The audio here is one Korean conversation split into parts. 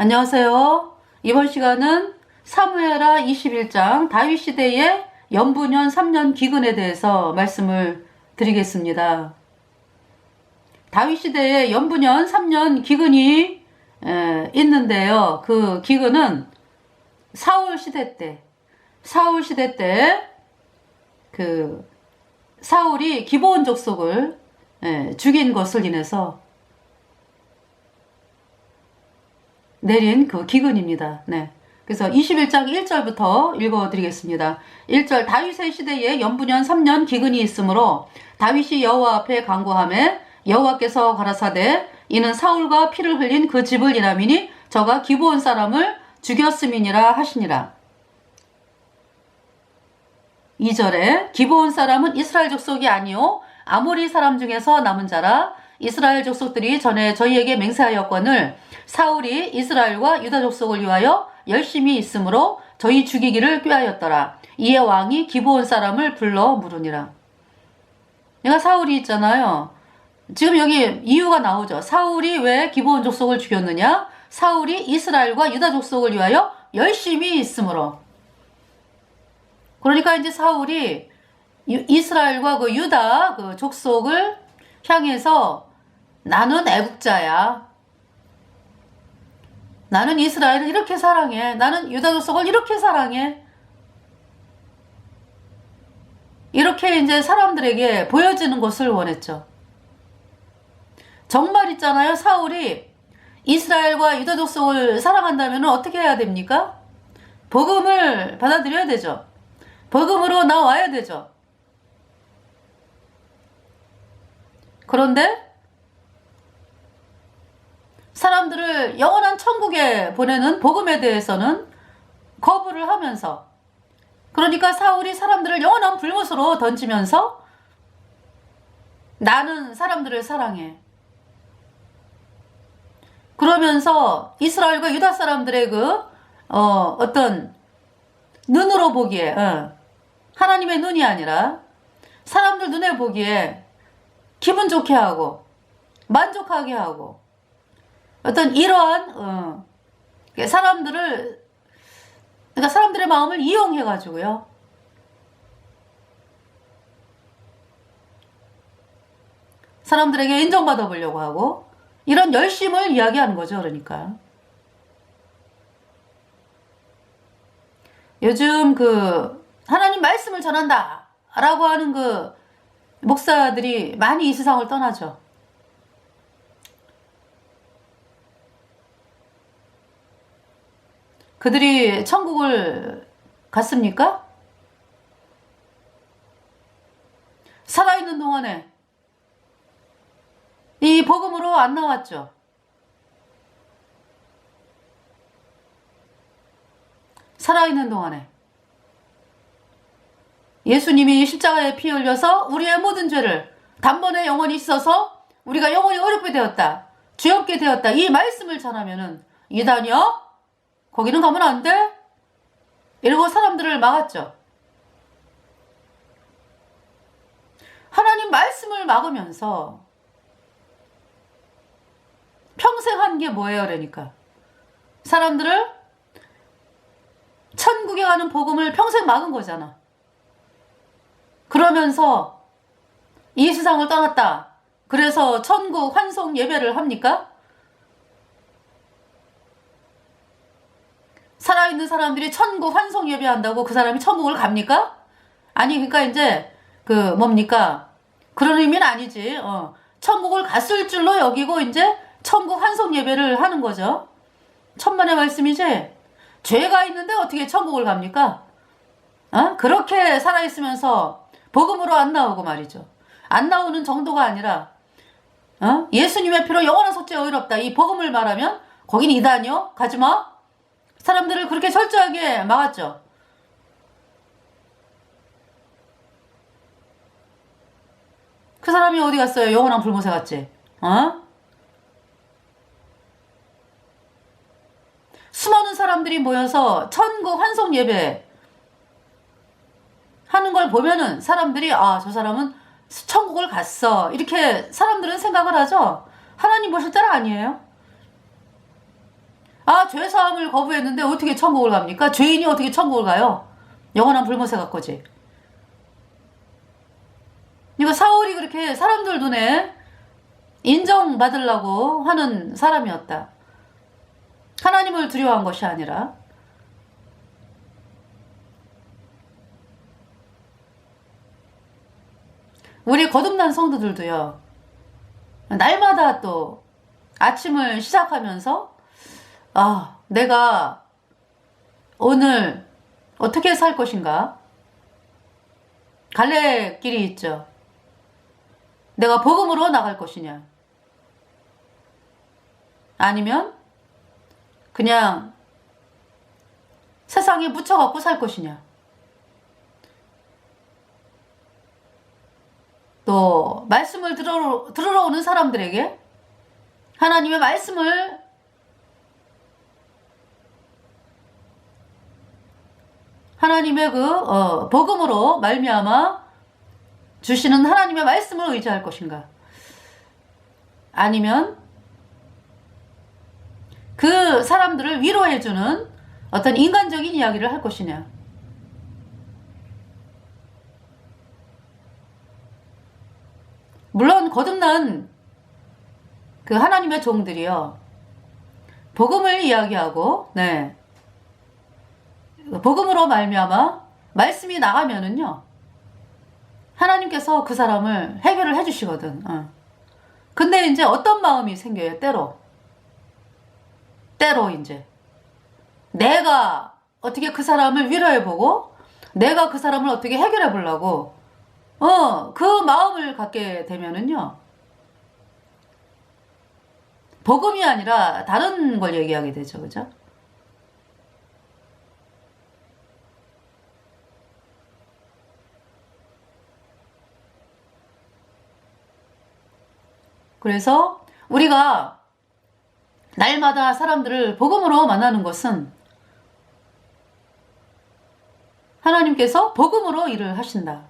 안녕하세요. 이번 시간은 사무엘하 21장 다윗 시대의 연분연 3년 기근에 대해서 말씀을 드리겠습니다. 다윗 시대에 연분연 3년 기근이 있는데요. 그 기근은 사울 시대 때 그 사울이 기브온 족속을 죽인 것을 인해서 내린 그 기근입니다. 네. 그래서 21장 1절부터 읽어드리겠습니다. 1절 다윗의 시대에 연분연 3년 기근이 있으므로 다윗이 여호와 앞에 간구하매 여호와께서 가라사대 이는 사울과 피를 흘린 그 집을 인함이니 저가 기브온 사람을 죽였음이니라 하시니라. 2절에 기브온 사람은 이스라엘 족속이 아니요 아모리 사람 중에서 남은 자라. 이스라엘 족속들이 전에 저희에게 맹세하였거늘 사울이 이스라엘과 유다 족속을 위하여 열심히 있으므로 저희 죽이기를 꾀하였더라. 이에 왕이 기브온 사람을 불러 물으니라. 내가 사울이 있잖아요. 지금 여기 이유가 나오죠. 사울이 왜 기브온 족속을 죽였느냐? 사울이 이스라엘과 유다 족속을 위하여 열심히 있으므로. 그러니까 이제 사울이 이스라엘과 그 유다 그 족속을 향해서 나는 애국자야. 나는 이스라엘을 이렇게 사랑해. 나는 유다 족속을 이렇게 사랑해. 이렇게 이제 사람들에게 보여지는 것을 원했죠. 정말 있잖아요. 사울이 이스라엘과 유다 족속을 사랑한다면 어떻게 해야 됩니까? 복음을 받아들여야 되죠. 복음으로 나와야 되죠. 그런데 사람들을 영원한 천국에 보내는 복음에 대해서는 거부를 하면서, 그러니까 사울이 사람들을 영원한 불못으로 던지면서 나는 사람들을 사랑해. 그러면서 이스라엘과 유다 사람들의 그 어떤 눈으로 보기에 하나님의 눈이 아니라 사람들 눈에 보기에 기분 좋게 하고 만족하게 하고 어떤 이러한 사람들을, 그러니까 사람들의 마음을 이용해 가지고요. 사람들에게 인정받아 보려고 하고 이런 열심을 이야기하는 거죠. 그러니까 요즘 그 하나님 말씀을 전한다 라고 하는 그 목사들이 많이 이 세상을 떠나죠. 그들이 천국을 갔습니까? 살아있는 동안에 이 복음으로 안 나왔죠. 살아있는 동안에 예수님이 십자가에 피 흘려서 우리의 모든 죄를 단번에 영원히 씻어서 우리가 영원히 어렵게 되었다, 죄없게 되었다, 이 말씀을 전하면은 이단이요? 거기는 가면 안 돼? 이러고 사람들을 막았죠. 하나님 말씀을 막으면서 평생 한 게 뭐예요? 그러니까 사람들을 천국에 가는 복음을 평생 막은 거잖아. 그러면서 이 세상을 떠났다. 그래서 천국 환송 예배를 합니까? 살아있는 사람들이 천국 환송 예배한다고 그 사람이 천국을 갑니까? 아니, 그러니까 이제 그 뭡니까? 그런 의미는 아니지. 천국을 갔을 줄로 여기고 이제 천국 환송 예배를 하는 거죠. 천만의 말씀이지. 죄가 있는데 어떻게 천국을 갑니까? 그렇게 살아있으면서 복음으로 안 나오고 말이죠. 안 나오는 정도가 아니라 예수님의 피로 영원한 속죄 의롭다, 이 복음을 말하면 거긴 이단이요? 가지마. 사람들을 그렇게 철저하게 막았죠. 그 사람이 어디 갔어요? 영원한 불못에 갔지. 수많은 사람들이 모여서 천국 환송 예배 하는 걸 보면은 사람들이 저 사람은 천국을 갔어, 이렇게 사람들은 생각을 하죠. 하나님 보실 때는 아니에요. 아, 죄사함을 거부했는데 어떻게 천국을 갑니까? 죄인이 어떻게 천국을 가요? 영원한 불못에 갈 거지. 이거 사울이 그렇게 사람들 눈에 인정받으려고 하는 사람이었다. 하나님을 두려워한 것이 아니라. 우리 거듭난 성도들도요, 날마다 또 아침을 시작하면서 아, 내가 오늘 어떻게 살 것인가? 갈래길이 있죠. 내가 복음으로 나갈 것이냐? 아니면 그냥 세상에 묻혀갖고 살 것이냐? 또 말씀을 들으러 오는 사람들에게 하나님의 말씀을 하나님의 복음으로 말미암아 주시는 하나님의 말씀을 의지할 것인가? 아니면 그 사람들을 위로해주는 어떤 인간적인 이야기를 할 것이냐? 물론 거듭난 그 하나님의 종들이요, 복음을 이야기하고, 네, 복음으로 말미암아 말씀이 나가면은요, 하나님께서 그 사람을 해결을 해주시거든. 근데 이제 어떤 마음이 생겨요? 때로 이제 내가 어떻게 그 사람을 위로해보고 내가 그 사람을 어떻게 해결해보려고 그 마음을 갖게 되면은요, 복음이 아니라 다른 걸 얘기하게 되죠. 그죠? 그래서 우리가 날마다 사람들을 복음으로 만나는 것은 하나님께서 복음으로 일을 하신다.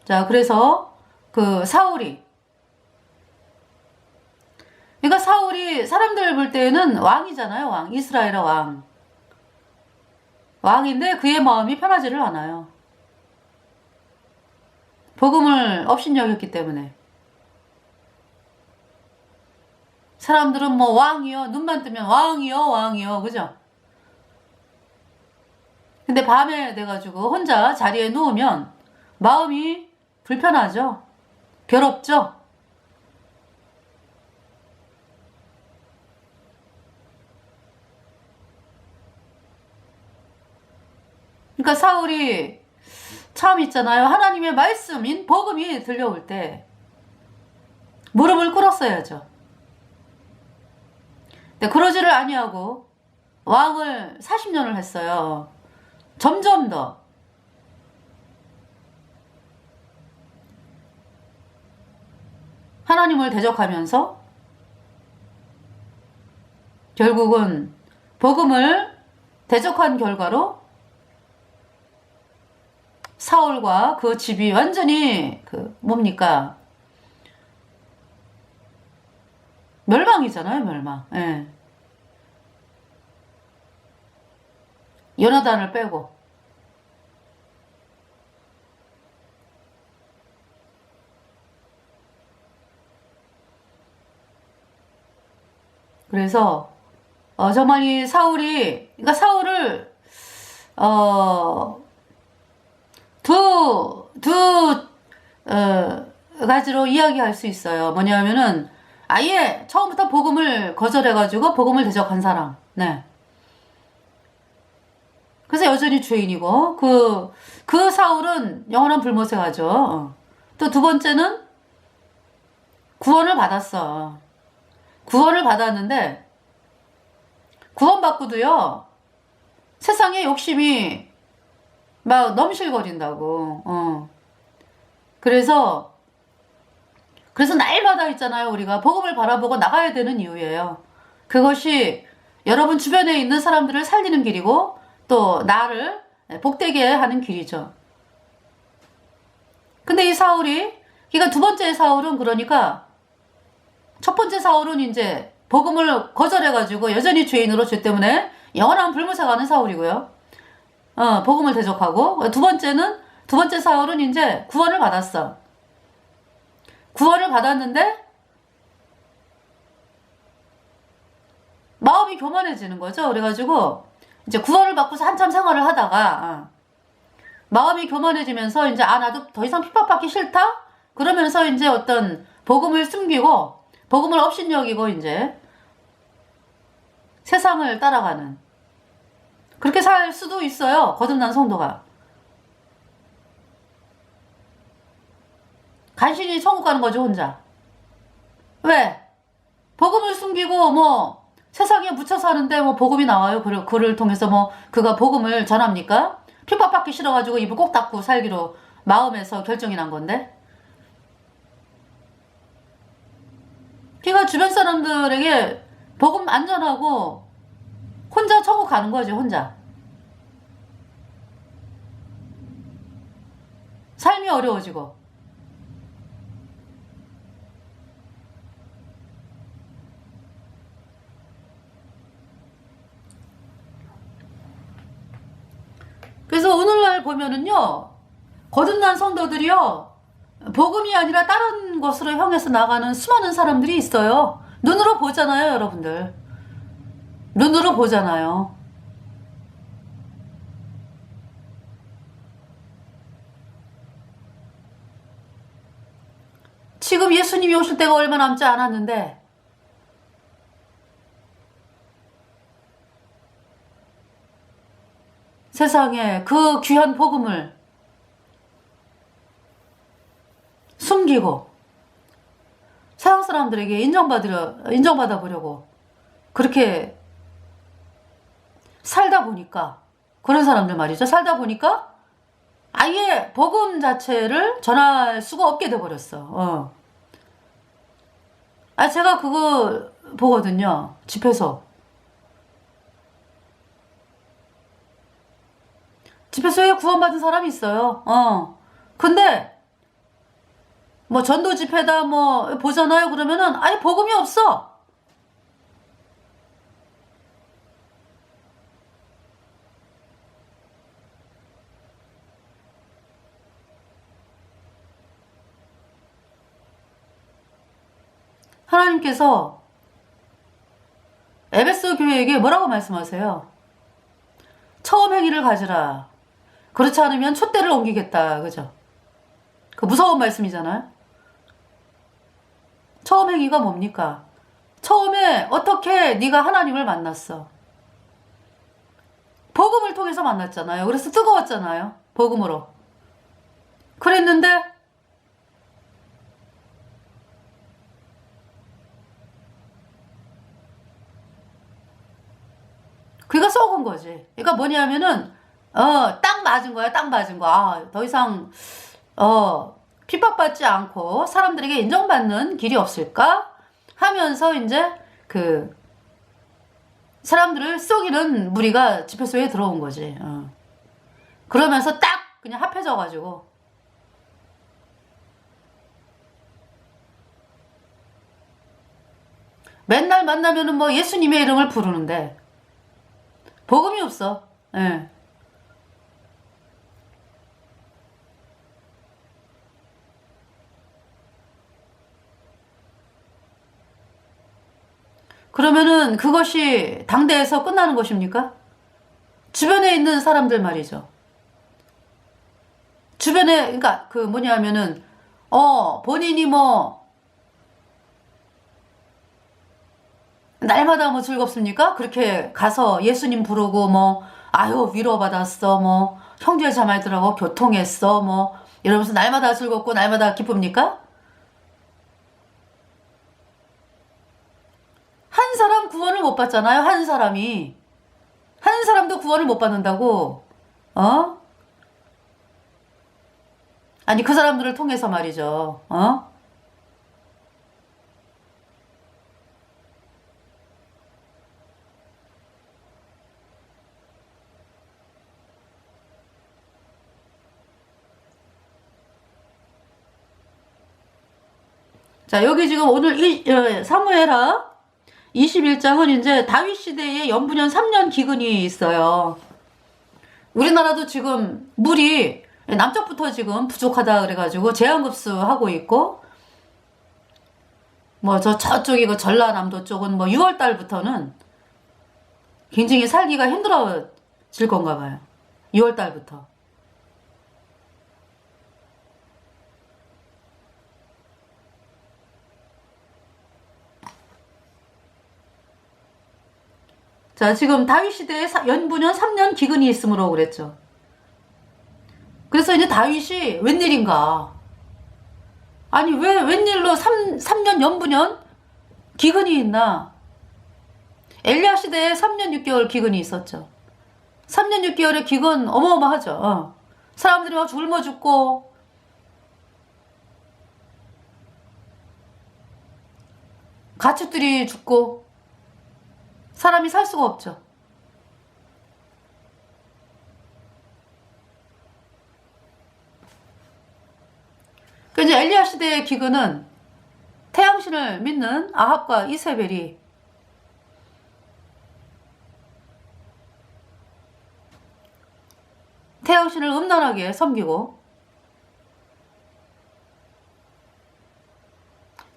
자, 그래서 그 사울이, 그러니까 사울이 사람들 볼 때는 왕이잖아요. 왕, 이스라엘의 왕인데 그의 마음이 편하지를 않아요. 복음을 업신여겼기 때문에. 사람들은 뭐 왕이요, 눈만 뜨면 왕이요, 그죠? 근데 밤에 돼가지고 혼자 자리에 누우면 마음이 불편하죠? 괴롭죠? 그러니까 사울이 참 있잖아요. 하나님의 말씀인 복음이 들려올 때 무릎을 꿇었어야죠. 근데 그러지를 아니하고 왕을 40년을 했어요. 점점 더 하나님을 대적하면서 결국은 복음을 대적한 결과로 사울과 그 집이 완전히 뭡니까? 멸망이잖아요, 멸망. 예. 요나단을 빼고. 그래서 정말 이 사울이, 그러니까 사울을 두 가지로 이야기할 수 있어요. 뭐냐면은 아예 처음부터 복음을 거절해가지고 복음을 대적한 사람. 네. 그래서 여전히 죄인이고 그 사울은 영원한 불못에 가죠. 또 두 번째는 구원을 받았어. 구원을 받았는데 구원받고도요, 세상에 욕심이 막 넘실거린다고. 그래서 날마다 있잖아요. 우리가 복음을 바라보고 나가야 되는 이유예요. 그것이 여러분 주변에 있는 사람들을 살리는 길이고 또 나를 복되게 하는 길이죠. 근데 이 사울이, 그러니까 두 번째 사울은 그러니까 첫 번째 사울은 이제 복음을 거절해가지고 여전히 죄인으로 죄 때문에 영원한 불못에 가는 사울이고요. 복음을 대적하고 두 번째 사울은 이제 구원을 받았어. 구원을 받았는데 마음이 교만해지는 거죠. 그래가지고 이제 구원을 받고서 한참 생활을 하다가 마음이 교만해지면서 이제 나도 더 이상 핍박받기 싫다? 그러면서 이제 어떤 복음을 숨기고 복음을 업신여기고 이제 세상을 따라가는 그렇게 살 수도 있어요. 거듭난 성도가. 간신히 천국 가는 거죠, 혼자. 왜? 복음을 숨기고 뭐 세상에 묻혀 사는데 뭐 복음이 나와요. 그를 통해서 뭐 그가 복음을 전합니까? 핍박받기 싫어가지고 입을 꼭 닫고 살기로 마음에서 결정이 난 건데. 그러니까 주변 사람들에게 복음 안전하고 혼자 천국 가는 거지, 혼자. 삶이 어려워지고. 그래서 오늘날 보면은요, 거듭난 성도들이요, 복음이 아니라 다른 것으로 향해서 나가는 수많은 사람들이 있어요. 눈으로 보잖아요, 여러분들. 눈으로 보잖아요. 지금 예수님이 오실 때가 얼마 남지 않았는데 세상에 그 귀한 복음을 숨기고 세상 사람들에게 인정받아 보려고 그렇게 살다 보니까 그런 사람들 말이죠. 살다 보니까 아예 복음 자체를 전할 수가 없게 돼버렸어. 제가 그거 보거든요. 집회소. 집회소에 구원받은 사람이 있어요. 근데 뭐 전도 집회다 뭐 보잖아요. 그러면은 아예 복음이 없어. 하나님께서 에베소 교회에게 뭐라고 말씀하세요? 처음 행위를 가지라. 그렇지 않으면 촛대를 옮기겠다. 그죠? 그 무서운 말씀이잖아요. 처음 행위가 뭡니까? 처음에 어떻게 네가 하나님을 만났어? 복음을 통해서 만났잖아요. 그래서 뜨거웠잖아요. 복음으로. 그랬는데 그가 썩은 거지. 그러니까 뭐냐면은 딱 맞은 거야. 딱 맞은 거. 더 이상 핍박받지 않고 사람들에게 인정받는 길이 없을까? 하면서 이제 그 사람들을 속이는 무리가 집회소에 들어온 거지. 그러면서 딱 그냥 합해져가지고 맨날 만나면은 뭐 예수님의 이름을 부르는데 복음이 없어. 예. 그러면은 그것이 당대에서 끝나는 것입니까? 주변에 있는 사람들 말이죠. 주변에, 그러니까 그 뭐냐면은, 본인이 뭐, 날마다 뭐 즐겁습니까? 그렇게 가서 예수님 부르고 뭐, 아유, 위로받았어. 뭐, 형제 자매들하고 교통했어. 뭐, 이러면서 날마다 즐겁고 날마다 기쁩니까? 한 사람 구원을 못 받잖아요. 한 사람이. 한 사람도 구원을 못 받는다고. 아니, 그 사람들을 통해서 말이죠. 자, 여기 지금 오늘 사무엘하 21장은 이제 다윗 시대에 연분연 3년 기근이 있어요. 우리나라도 지금 물이 남쪽부터 지금 부족하다 그래가지고 제한급수하고 있고, 뭐 저쪽이 그 전라남도 쪽은 뭐 6월 달부터는 굉장히 살기가 힘들어질 건가 봐요. 6월 달부터. 자, 지금 다윗 시대에 연분연 3년 기근이 있으므로 그랬죠. 그래서 이제 다윗이 웬일인가? 아니, 왜 웬일로 3년 연분연 기근이 있나? 엘리야 시대에 3년 6개월 기근이 있었죠. 3년 6개월의 기근 어마어마하죠. 사람들이 막 굶어 죽고, 가축들이 죽고, 사람이 살 수가 없죠. 그 이제 엘리야 시대의 기근은 태양신을 믿는 아합과 이세벨이 태양신을 음란하게 섬기고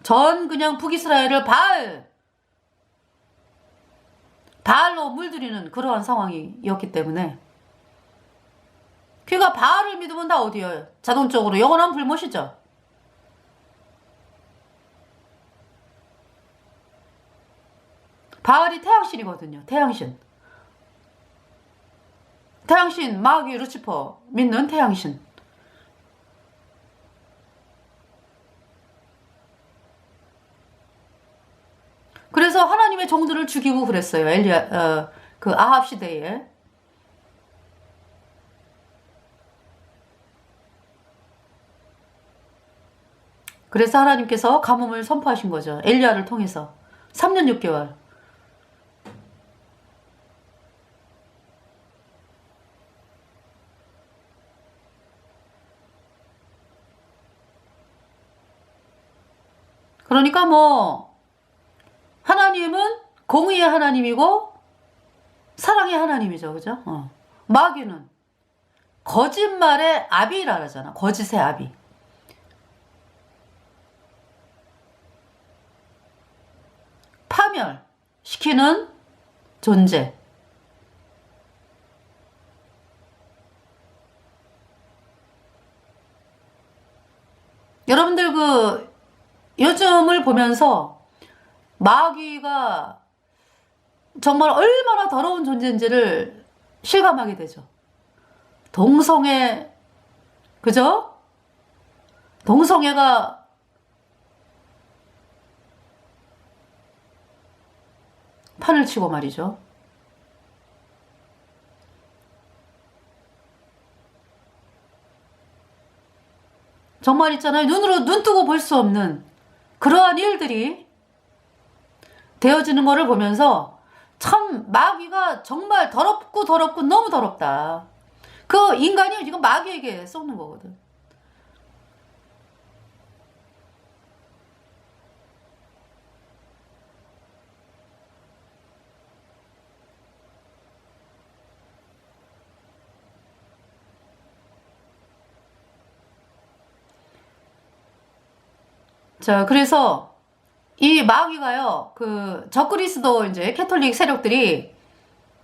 전 그냥 북이스라엘을 바알로 물들이는 그러한 상황이었기 때문에, 그러니까 바알을 믿으면 다 어디요? 자동적으로 영원한 불못이죠. 바알이 태양신이거든요. 태양신, 마귀, 루치퍼 믿는 태양신. 그래서 하나님의 종들을 죽이고 그랬어요. 그 아합 시대에. 그래서 하나님께서 가뭄을 선포하신 거죠. 엘리야를 통해서 3년 6개월. 그러니까 뭐 하나님은 공의의 하나님이고 사랑의 하나님이죠. 그죠? 마귀는 거짓말의 아비라 그러잖아. 거짓의 아비. 파멸시키는 존재. 여러분들 요즘을 보면서 마귀가 정말 얼마나 더러운 존재인지를 실감하게 되죠. 동성애, 그죠? 동성애가 판을 치고 말이죠. 정말 있잖아요. 눈 뜨고 볼 수 없는 그러한 일들이 되어지는 거를 보면서 참 마귀가 정말 더럽고 너무 더럽다. 그 인간이 지금 마귀에게 쏘는 거거든. 자, 그래서 이 마귀가요, 적그리스도 이제 캐톨릭 세력들이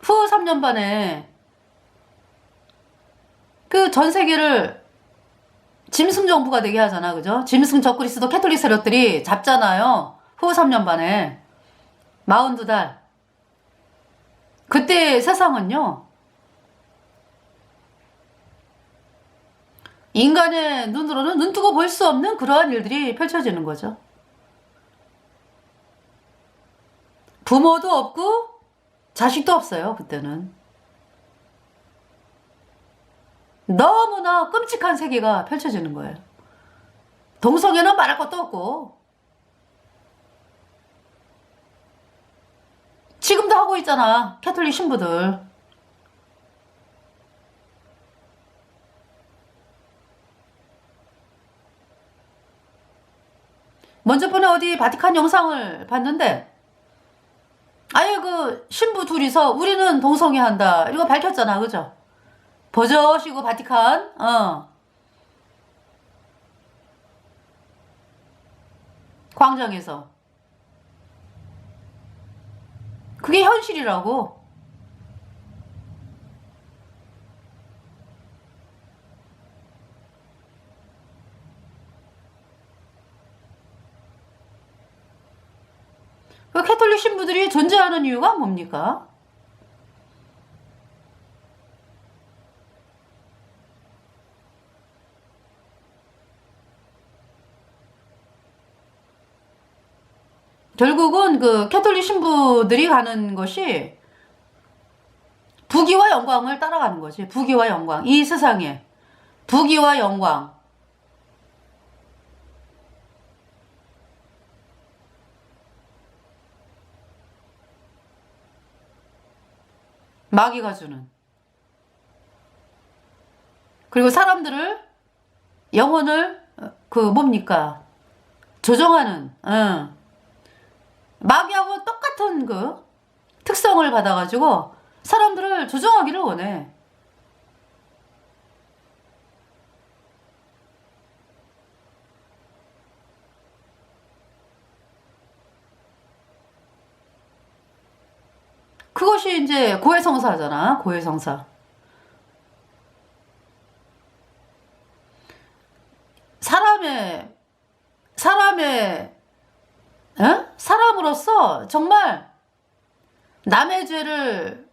후 3년 반에 전 세계를 짐승 정부가 되게 하잖아. 그죠? 짐승 적그리스도 캐톨릭 세력들이 잡잖아요. 후 3년 반에. 42달. 그때 세상은요, 인간의 눈으로는 눈 뜨고 볼 수 없는 그러한 일들이 펼쳐지는 거죠. 부모도 없고 자식도 없어요. 그때는. 너무나 끔찍한 세계가 펼쳐지는 거예요. 동성애는 말할 것도 없고 지금도 하고 있잖아. 캐톨릭 신부들. 먼저 번에 어디 바티칸 영상을 봤는데 아예 그 신부 둘이서 우리는 동성애 한다 이거 밝혔잖아. 그죠? 버젓이고 바티칸 광장에서 그게 현실이라고. 그 캐톨릭 신부들이 존재하는 이유가 뭡니까? 결국은 그 캐톨릭 신부들이 가는 것이 부귀와 영광을 따라가는 거지. 부귀와 영광. 이 세상에 부귀와 영광. 마귀가 주는. 그리고 사람들을 영혼을 그 뭡니까? 조종하는 마귀하고 똑같은 그 특성을 받아가지고 사람들을 조종하기를 원해. 그것이 이제 고해성사잖아. 고해성사. 사람의 사람으로서 정말 남의 죄를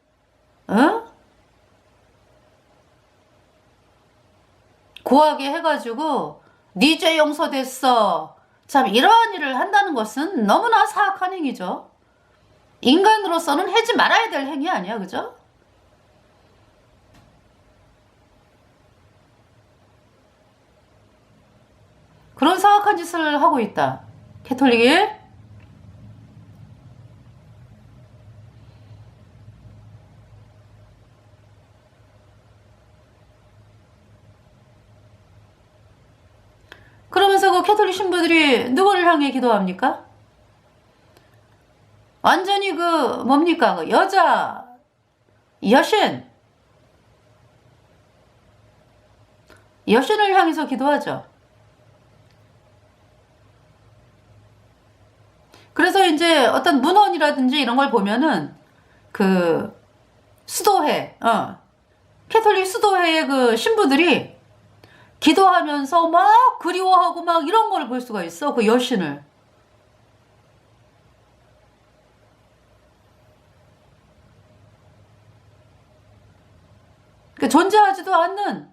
고하게 해가지고 네 죄 용서됐어. 참 이러한 일을 한다는 것은 너무나 사악한 행위죠. 인간으로서는 하지 말아야 될 행위 아니야. 그죠? 그런 사악한 짓을 하고 있다. 캐톨릭이. 그러면서 그 캐톨릭 신부들이 누구를 향해 기도합니까? 완전히 그 뭡니까? 그 여자 여신을 향해서 기도하죠. 그래서 이제 어떤 문헌이라든지 이런 걸 보면은 그 수도회, 캐톨릭 수도회의 그 신부들이 기도하면서 막 그리워하고 막 이런 걸 볼 수가 있어. 그 여신을. 그 존재하지도 않는,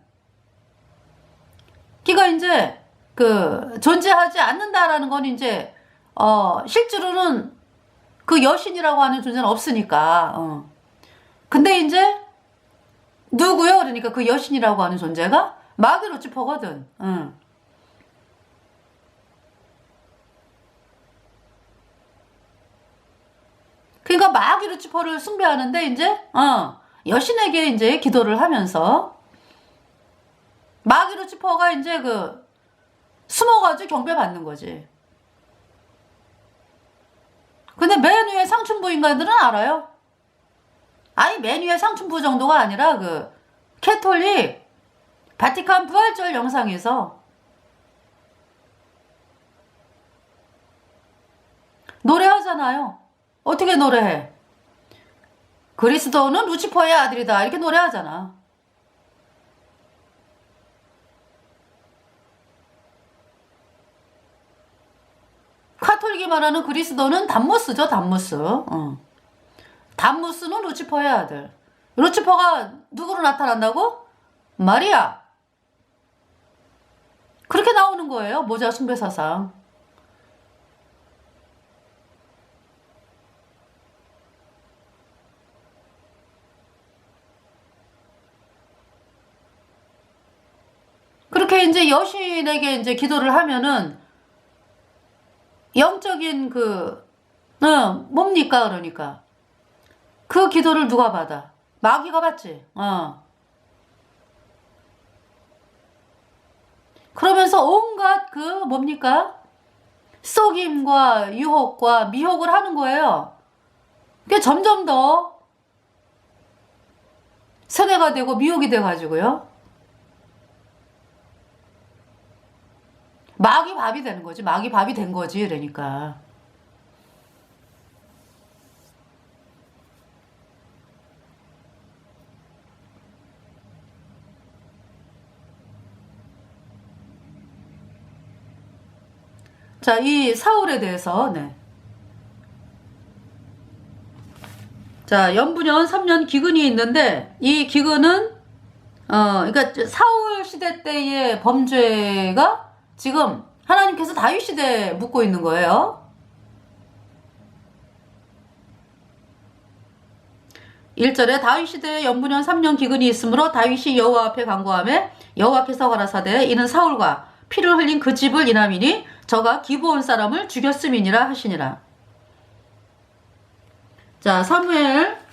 기가 이제 그 존재하지 않는다라는 건 이제 실제로는 그 여신이라고 하는 존재는 없으니까. 근데 이제 누구요? 그러니까 그 여신이라고 하는 존재가 마귀 루치퍼거든. 그러니까 마귀 루치퍼를 숭배하는데 이제 여신에게 이제 기도를 하면서 마귀 루치퍼가 이제 그 숨어가지고 경배 받는 거지. 근데 맨 위에 상춘부 인간들은 알아요. 아니 맨 위에 상춘부 정도가 아니라 그 캐톨릭 바티칸 부활절 영상에서 노래하잖아요. 어떻게 노래해? 그리스도는 루치퍼의 아들이다 이렇게 노래하잖아. 카톨릭이 말하는 그리스도는 담무스죠. 담무스. 담무스는 루치퍼의 아들. 루치퍼가 누구로 나타난다고? 마리아. 그렇게 나오는 거예요. 모자 숭배사상. 그렇게 이제 여신에게 이제 기도를 하면은 영적인 그 뭡니까? 그러니까 그 기도를 누가 받아? 마귀가 받지. 그러면서 온갖 그 뭡니까? 속임과 유혹과 미혹을 하는 거예요. 그게 점점 더 세뇌가 되고 미혹이 돼가지고요. 마귀 밥이 되는 거지. 마귀 밥이 된 거지. 그러니까. 자, 이 사울에 대해서, 네. 자, 연분연 3년 기근이 있는데, 이 기근은, 그러니까 사울 시대 때의 범죄가 지금 하나님께서 다윗 시대에 묻고 있는 거예요. 1절에 다윗 시대에 연분연 3년 기근이 있으므로 다윗이 여호와 앞에 간구하며 여호와께서 가라사대 이는 사울과 피를 흘린 그 집을 인함이니 저가 기브온 사람을 죽였음이니라 하시니라. 자, 사무엘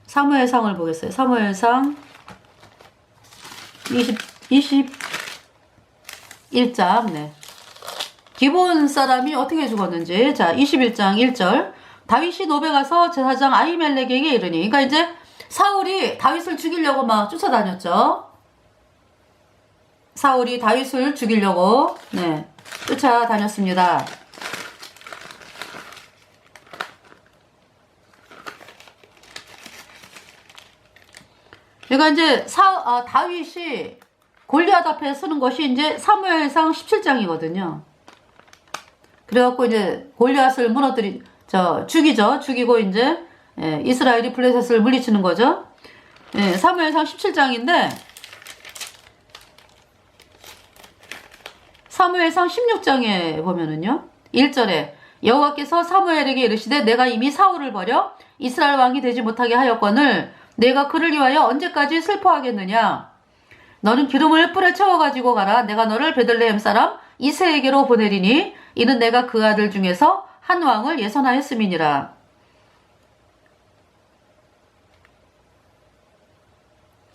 사무엘상을 보겠어요. 사무엘상 21장. 네. 기브온 사람이 어떻게 죽었는지. 자, 21장 1절. 다윗이 노베 가서 제사장 아히멜렉에게 이르니. 그러니까 이제 사울이 다윗을 죽이려고 막 쫓아다녔죠. 사울이 다윗을 죽이려고, 네, 쫓아다녔습니다. 그러니까 이제 다윗이 골리앗 앞에 서는 것이 이제 사무엘상 17장이거든요. 그래갖고 이제 골리앗을 죽이죠. 죽이고 이제, 예, 이스라엘이 블레셋을 물리치는 거죠. 예, 사무엘상 17장인데, 사무엘상 16장에 보면은요, 1절에 여호와께서 사무엘에게 이르시되 내가 이미 사울을 버려 이스라엘 왕이 되지 못하게 하였거늘 내가 그를 위하여 언제까지 슬퍼하겠느냐. 너는 기름을 뿔에 채워가지고 가라. 내가 너를 베들레헴 사람 이새에게로 보내리니 이는 내가 그 아들 중에서 한 왕을 예선하였음이니라.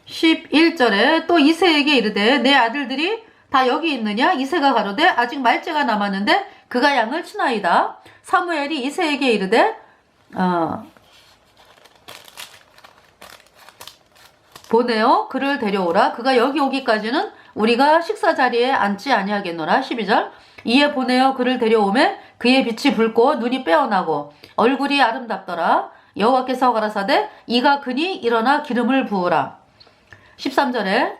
11절에 또 이새에게 이르되 내 아들들이 다 여기 있느냐? 이새가 가로되 아직 말째가 남았는데 그가 양을 치나이다. 사무엘이 이새에게 이르되 보내어 그를 데려오라. 그가 여기 오기까지는 우리가 식사 자리에 앉지 아니하겠노라. 12절. 이에 보내어 그를 데려오매 그의 빛이 붉고 눈이 빼어나고 얼굴이 아름답더라. 여호와께서 가라사대 이가 그니 일어나 기름을 부으라. 13절에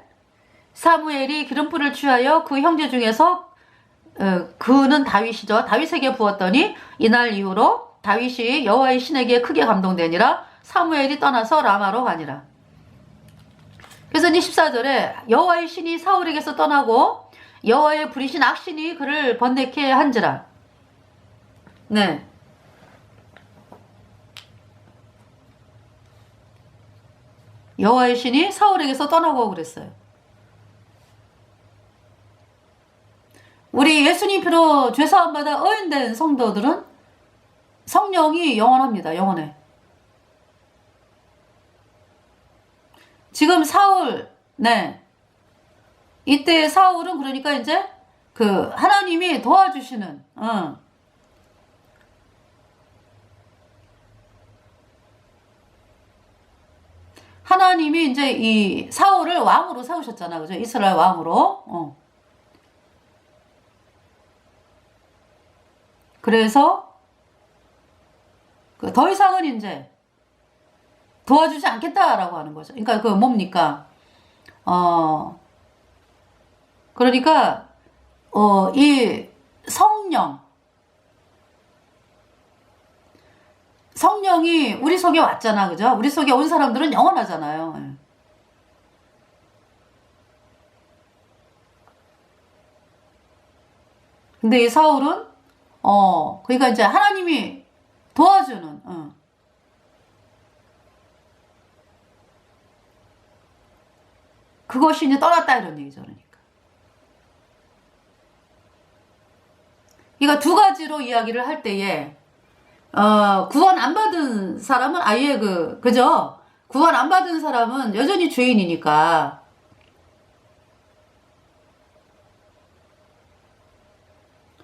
사무엘이 기름불을 취하여 그 형제 중에서 그는 다윗이죠. 다윗에게 부었더니 이날 이후로 다윗이 여호와의 신에게 크게 감동되니라. 사무엘이 떠나서 라마로 가니라. 그래서 이제 14절에 여호와의 신이 사울에게서 떠나고 여호와의 부리신 악신이 그를 번뇌케 한지라. 네. 여호와의 신이 사울에게서 떠나고 그랬어요. 우리 예수님 피로 죄사함받아 의인된 성도들은 성령이 영원합니다. 영원해. 지금 사울, 네. 이때 사울은 그러니까 이제 그 하나님이 도와주시는, 하나님이 이제 이 사울을 왕으로 세우셨잖아. 그죠? 이스라엘 왕으로. 그래서 더 이상은 이제 도와주지 않겠다라고 하는 거죠. 그러니까 그 뭡니까? 그러니까 이 성령이 우리 속에 왔잖아. 그죠? 우리 속에 온 사람들은 영원하잖아요. 예. 근데 이 사울은 그러니까 이제 하나님이 도와주는 그것이 이제 떠났다 이런 얘기죠. 그러니까. 그러니까 두 가지로 이야기를 할 때에 구원 안 받은 사람은 아예 그죠? 구원 안 받은 사람은 여전히 죄인이니까.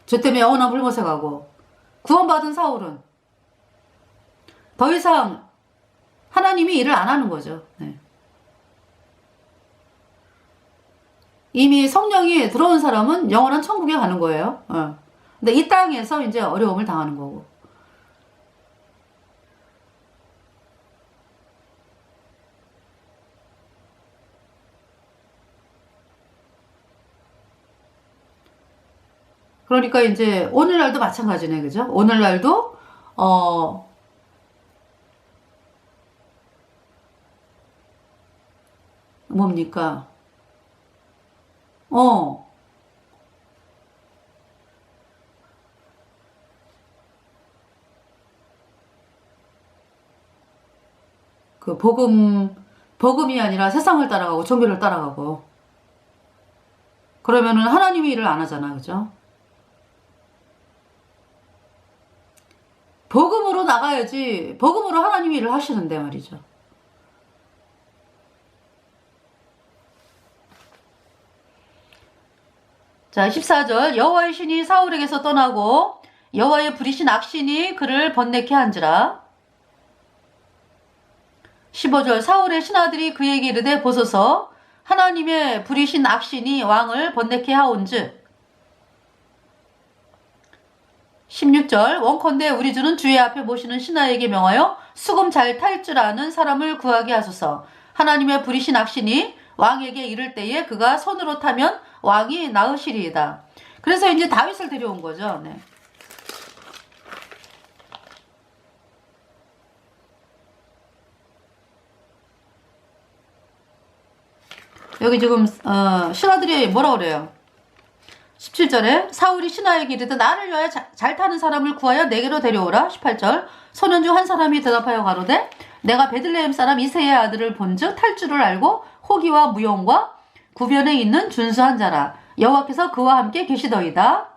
죄 때문에 영원한 불못에 가고, 구원받은 사울은 더 이상 하나님이 일을 안 하는 거죠. 네. 이미 성령이 들어온 사람은 영원한 천국에 가는 거예요. 근데 이 땅에서 이제 어려움을 당하는 거고. 그러니까 이제 오늘날도 마찬가지네, 그죠? 오늘날도 뭡니까? 그 복음이 아니라 세상을 따라가고 종교를 따라가고. 그러면은 하나님이 일을 안 하잖아, 그죠? 복음으로 나가야지, 복음으로 하나님이 일을 하시는데 말이죠. 자, 14절. 여호와의 신이 사울에게서 떠나고 여호와의 부리신 악신이 그를 번뇌케 한지라. 15절. 사울의 신하들이 그에게 이르되 보소서 하나님의 부리신 악신이 왕을 번뇌케 하온즉. 16절. 원컨대 우리 주는 주의 앞에 모시는 신하에게 명하여 수금 잘 탈 줄 아는 사람을 구하게 하소서. 하나님의 부리신 악신이 왕에게 이를 때에 그가 손으로 타면 왕이 나으시리이다. 그래서 이제 다윗을 데려온 거죠. 네. 여기 지금 신하들이 뭐라 그래요? 17절에 사울이 신하에게 이르되 나를 위하여 잘 타는 사람을 구하여 내게로 데려오라. 18절. 소년중 한 사람이 대답하여 가로되 내가 베들레헴 사람 이새의 아들을 본즉 탈 줄을 알고 호기와 무용과 구변에 있는 준수한 자라. 여호와께서 그와 함께 계시더이다.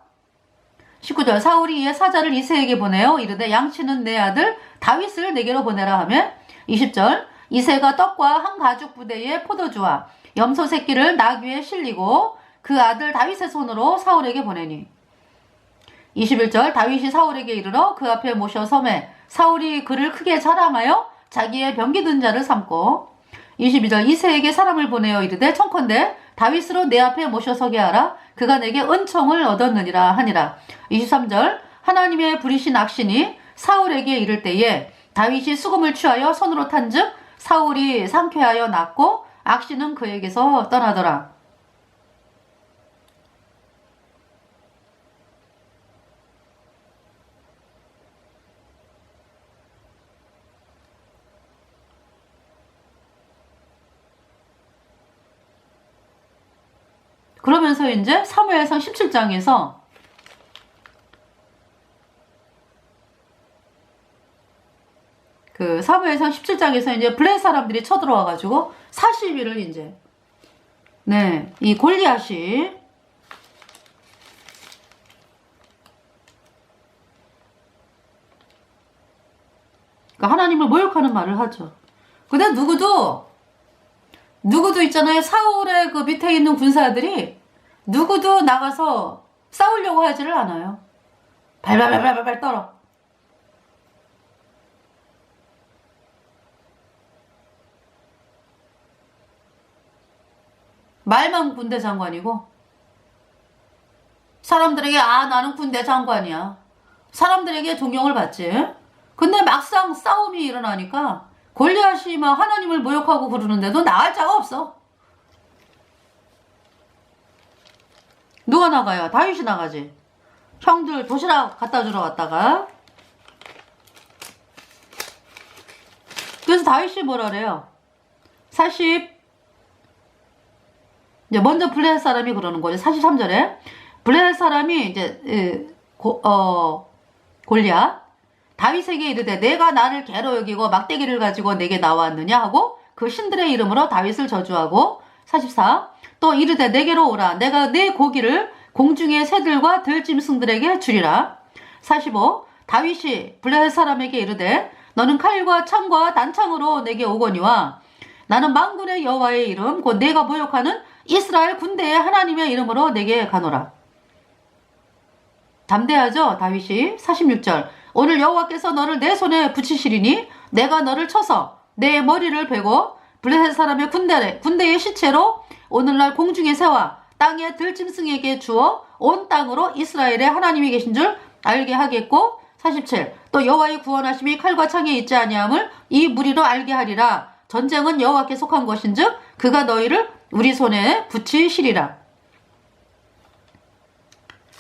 19절. 사울이 이에 사자를 이새에게 보내어 이르되 양치는 내 아들 다윗을 내게로 보내라 하며. 20절. 이새가 떡과 한 가죽 부대에 포도주와 염소 새끼를 나귀에 실리고 그 아들 다윗의 손으로 사울에게 보내니. 21절. 다윗이 사울에게 이르러 그 앞에 모셔 섬에 사울이 그를 크게 자랑하여 자기의 병기든 자를 삼고. 22절. 이새에게 사람을 보내어 이르되 청컨대 다윗으로 내 앞에 모셔 서게 하라. 그가 내게 은총을 얻었느니라 하니라. 23절. 하나님의 부리신 악신이 사울에게 이를 때에 다윗이 수금을 취하여 손으로 탄즉 사울이 상쾌하여 낫고 악신은 그에게서 떠나더라. 그러면서 이제 사무엘상 17장에서 그 사무엘상 17장에서 이제 블레 사람들이 쳐들어와가지고 40일을 이제 네, 이 골리앗이 그러니까 하나님을 모욕하는 말을 하죠. 근데 누구도 있잖아요. 사울의 그 밑에 있는 군사들이 누구도 나가서 싸우려고 하지를 않아요. 발발발발발 떨어. 말만 군대 장관이고 사람들에게 나는 군대 장관이야. 사람들에게 존경을 받지. 근데 막상 싸움이 일어나니까 골리앗이 막 하나님을 모욕하고 그러는데도 나갈 자가 없어. 누가 나가요? 다윗이 나가지. 형들 도시락 갖다 주러 갔다가. 그래서 다윗이 뭐라 그래요? 이제 먼저 블레셋 사람이 그러는 거죠. 43절에 블레셋 사람이 이제 골리앗 다윗에게 이르되 내가 나를 개로 여기고 막대기를 가지고 내게 나왔느냐 하고 그 신들의 이름으로 다윗을 저주하고. 44. 또 이르되 내게로 오라. 내가 내 고기를 공중의 새들과 들짐승들에게 주리라. 45. 다윗이 블레셋 사람에게 이르되 너는 칼과 창과 단창으로 내게 오거니와 나는 만군의 여호와의 이름 곧 내가 모욕하는 이스라엘 군대의 하나님의 이름으로 내게 가노라. 담대하죠 다윗이. 46절 오늘 여호와께서 너를 내 손에 붙이시리니 내가 너를 쳐서 내 머리를 베고 블레셋 사람의 군대의 시체로 오늘날 공중에 세워 땅의 들짐승에게 주어 온 땅으로 이스라엘의 하나님이 계신 줄 알게 하겠고 47. 또 여호와의 구원하심이 칼과 창에 있지 아니함을 이 무리로 알게 하리라. 전쟁은 여호와께 속한 것인즉 그가 너희를 우리 손에 붙이시리라.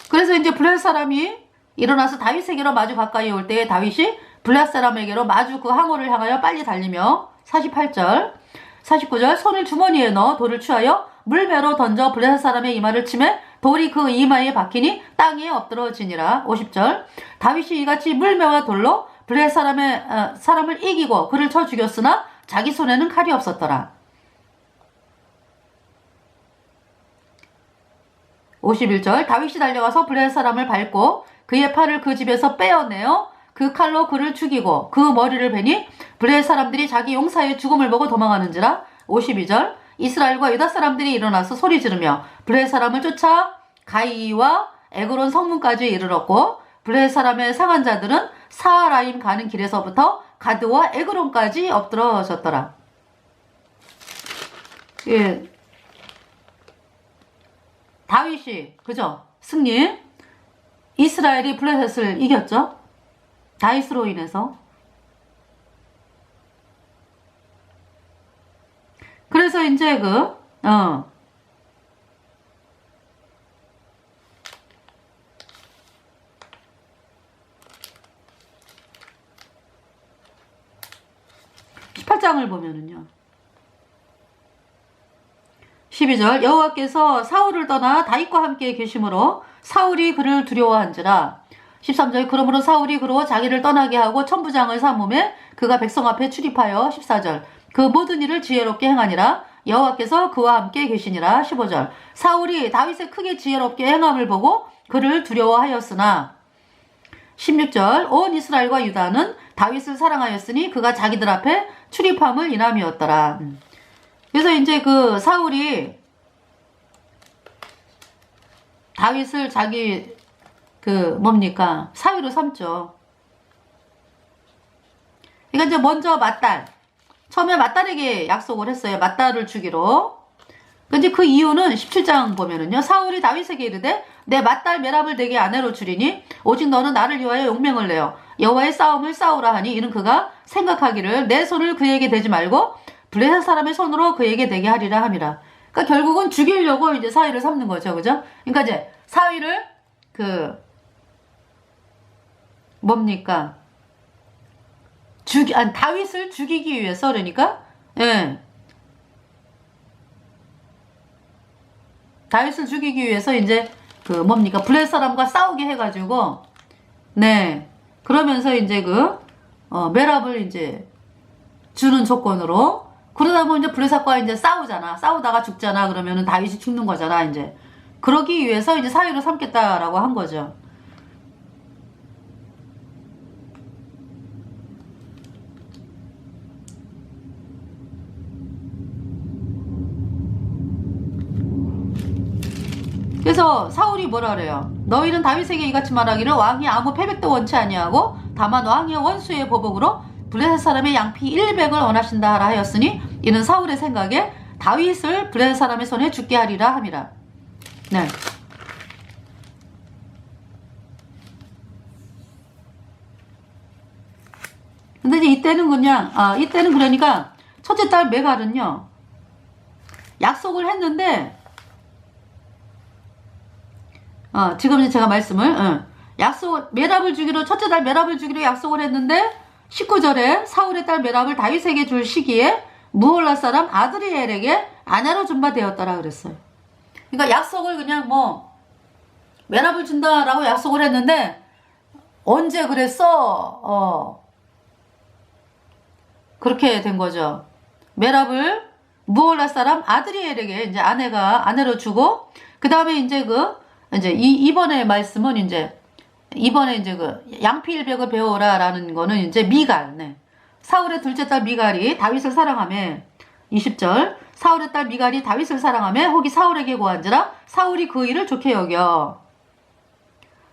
그래서 이제 블레셋 사람이 일어나서 다윗에게로 마주 가까이 올 때에 다윗이 블레셋 사람에게로 마주 그 항우를 향하여 빨리 달리며 48절 49절 손을 주머니에 넣어 돌을 취하여 물배로 던져 블레셋 사람의 이마를 치매 돌이 그 이마에 박히니 땅에 엎드러지니라. 50절 다윗이 이같이 물매와 돌로 블레셋 사람을 이기고 그를 쳐 죽였으나 자기 손에는 칼이 없었더라. 51절 다윗이 달려가서 블레셋 사람을 밟고 그의 팔을 그 집에서 빼어내어 그 칼로 그를 죽이고 그 머리를 베니 블레셋 사람들이 자기 용사의 죽음을 보고 도망하는지라. 52절 이스라엘과 유다 사람들이 일어나서 소리 지르며 블레셋 사람을 쫓아 가이와 에그론 성문까지 이르렀고 블레셋 사람의 상한 자들은 사하라임 가는 길에서부터 가드와 에그론까지 엎드러졌더라. 예. 다윗이 그죠? 승리. 이스라엘이 블레셋을 이겼죠? 다윗으로 인해서. 그래서 이제 18장을 보면은요. 12절 여호와께서 사울을 떠나 다윗과 함께 계심으로 사울이 그를 두려워한지라. 13절 그러므로 사울이 그로 자기를 떠나게 하고 천부장을 삼음에 그가 백성 앞에 출입하여 14절 그 모든 일을 지혜롭게 행하니라. 여호와께서 그와 함께 계시니라. 15절 사울이 다윗의 크게 지혜롭게 행함을 보고 그를 두려워하였으나 16절 온 이스라엘과 유다는 다윗을 사랑하였으니 그가 자기들 앞에 출입함을 인함이었더라. 그래서 이제 그 사울이 다윗을 자기 사위로 삼죠. 그러니까 이제 먼저 맏딸, 처음에 맏딸에게 약속을 했어요. 맏딸을 주기로. 근데 그 이유는 17장 보면은요. 사울이 다윗에게 이르되 내 맏딸 메랍을 내게 아내로 주리니 오직 너는 나를 위하여 용맹을 내어 여호와의 싸움을 싸우라 하니 이는 그가 생각하기를 내 손을 그에게 대지 말고 블레셋 사람의 손으로 그에게 대게 하리라 함이라. 그러니까 결국은 죽이려고 이제 사위를 삼는 거죠. 그죠? 그러니까 이제 사위를 다윗을 죽이기 위해서 그러니까 다윗을 죽이기 위해서 이제 블레셋 사람과 싸우게 해가지고 그러면서 이제 메랍을 이제 주는 조건으로 그러다 보면 이제 블레셋과 이제 싸우다가 죽잖아. 그러면은 다윗이 죽는 거잖아. 이제 그러기 위해서 이제 사위로 삼겠다라고 한 거죠. 그래서 사울이 뭐라 그래요? 너희는 다윗에게 이같이 말하기를 왕이 아무 패백도 원치 아니하고 다만 왕의 원수의 보복으로 블레셋 사람의 양피 100을 원하신다 하라 하였으니 이는 사울의 생각에 다윗을 블레셋 사람의 손에 죽게 하리라 함이라. 네. 근데 이제 이때는 그러니까 첫째 딸 메갈은요 약속을 했는데 지금 제가 말씀을 메랍을 주기로 첫째 딸 메랍을 주기로 약속을 했는데 19절에 사울의 딸 메랍을 다윗에게 줄 시기에 무홀라 사람 아드리엘에게 아내로 준바되었더라 그랬어요. 그러니까 약속을 그냥 메랍을 준다라고 약속을 했는데 언제 그랬어? 그렇게 된 거죠. 메랍을 무홀라 사람 아드리엘에게 이제 아내로 주고 그 다음에 이제 이번에 말씀은 이번에 양피 100을 배워라라는 거는 이제 미갈, 사울의 둘째 딸 미갈이 다윗을 사랑하며 20절 사울의 딸 미갈이 다윗을 사랑하며 혹이 사울에게 고한지라 사울이 그 일을 좋게 여겨.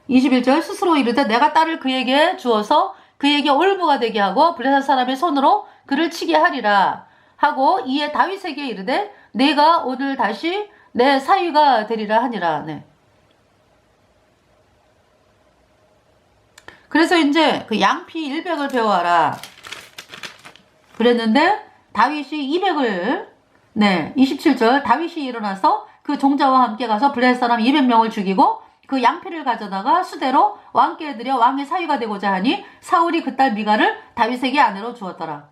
21절 스스로 이르되 내가 딸을 그에게 주어서 그에게 올무가 되게 하고 블레셋 사람의 손으로 그를 치게 하리라 하고 이에 다윗에게 이르되 내가 오늘 다시 내 사위가 되리라 하니라. 네. 그래서 이제 그 양피 100을 배워라 그랬는데 다윗이 200을 27절 다윗이 일어나서 그 종자와 함께 가서 블레셋 사람 200명을 죽이고 그 양피를 가져다가 수대로 왕께 드려 왕의 사위가 되고자 하니 사울이 그 딸 미갈을 다윗에게 아내로 주었더라.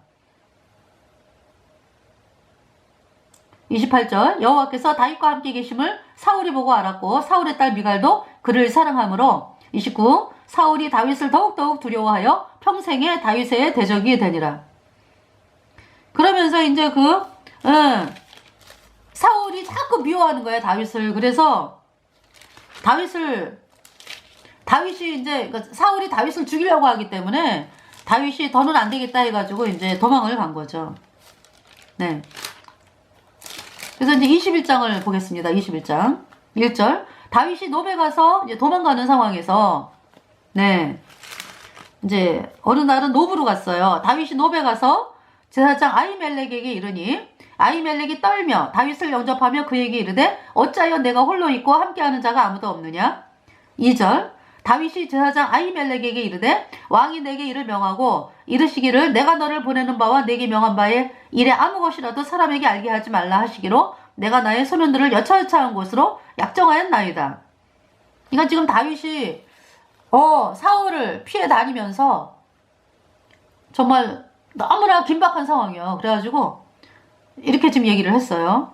28절 여호와께서 다윗과 함께 계심을 사울이 보고 알았고 사울의 딸 미갈도 그를 사랑하므로 29 사울이 다윗을 더욱더욱 두려워하여 평생에 다윗의 대적이 되니라. 그러면서 이제 사울이 자꾸 미워하는 거야 다윗을. 그래서 다윗이 이제 사울이 다윗을 죽이려고 하기 때문에 다윗이 더는 안 되겠다 해가지고 이제 도망을 간 거죠. 네. 그래서 이제 21장을 보겠습니다. 21장 1절 다윗이 노베 가서 이제 도망가는 상황에서 이제 어느 날은 노브로 갔어요. 다윗이 노베 가서 제사장 아히멜렉에게 이르니 아히멜렉이 떨며 다윗을 영접하며 그에게 이르되 어찌하여 내가 홀로 있고 함께하는 자가 아무도 없느냐. 2절 다윗이 제사장 아히멜렉에게 이르되 왕이 내게 이를 명하고 이르시기를 내가 너를 보내는 바와 내게 명한 바에 일에 아무 것이라도 사람에게 알게 하지 말라 하시기로 내가 나의 소년들을 여차여차한 곳으로 약정하였나이다. 그러니까 지금 다윗이 사울을 피해 다니면서 정말 너무나 긴박한 상황이에요. 그래가지고 이렇게 지금 얘기를 했어요.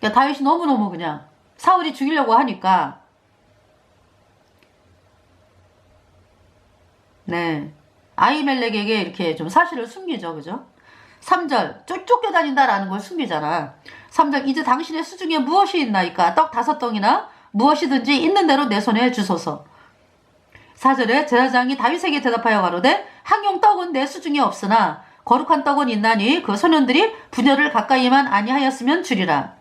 그러니까 다윗이 너무너무 그냥 사울이 죽이려고 하니까 아히멜렉에게 이렇게 좀 사실을 숨기죠. 그죠? 3절 쫓겨다닌다라는 걸 숨기잖아. 3절 이제 당신의 수중에 무엇이 있나이까 떡 5덩이나 무엇이든지 있는 대로 내 손에 주소서. 4절에 제사장이 다윗에게 대답하여 가로되 항용 떡은 내 수중에 없으나 거룩한 떡은 있나니 그 소년들이 분열을 가까이만 아니하였으면 주리라.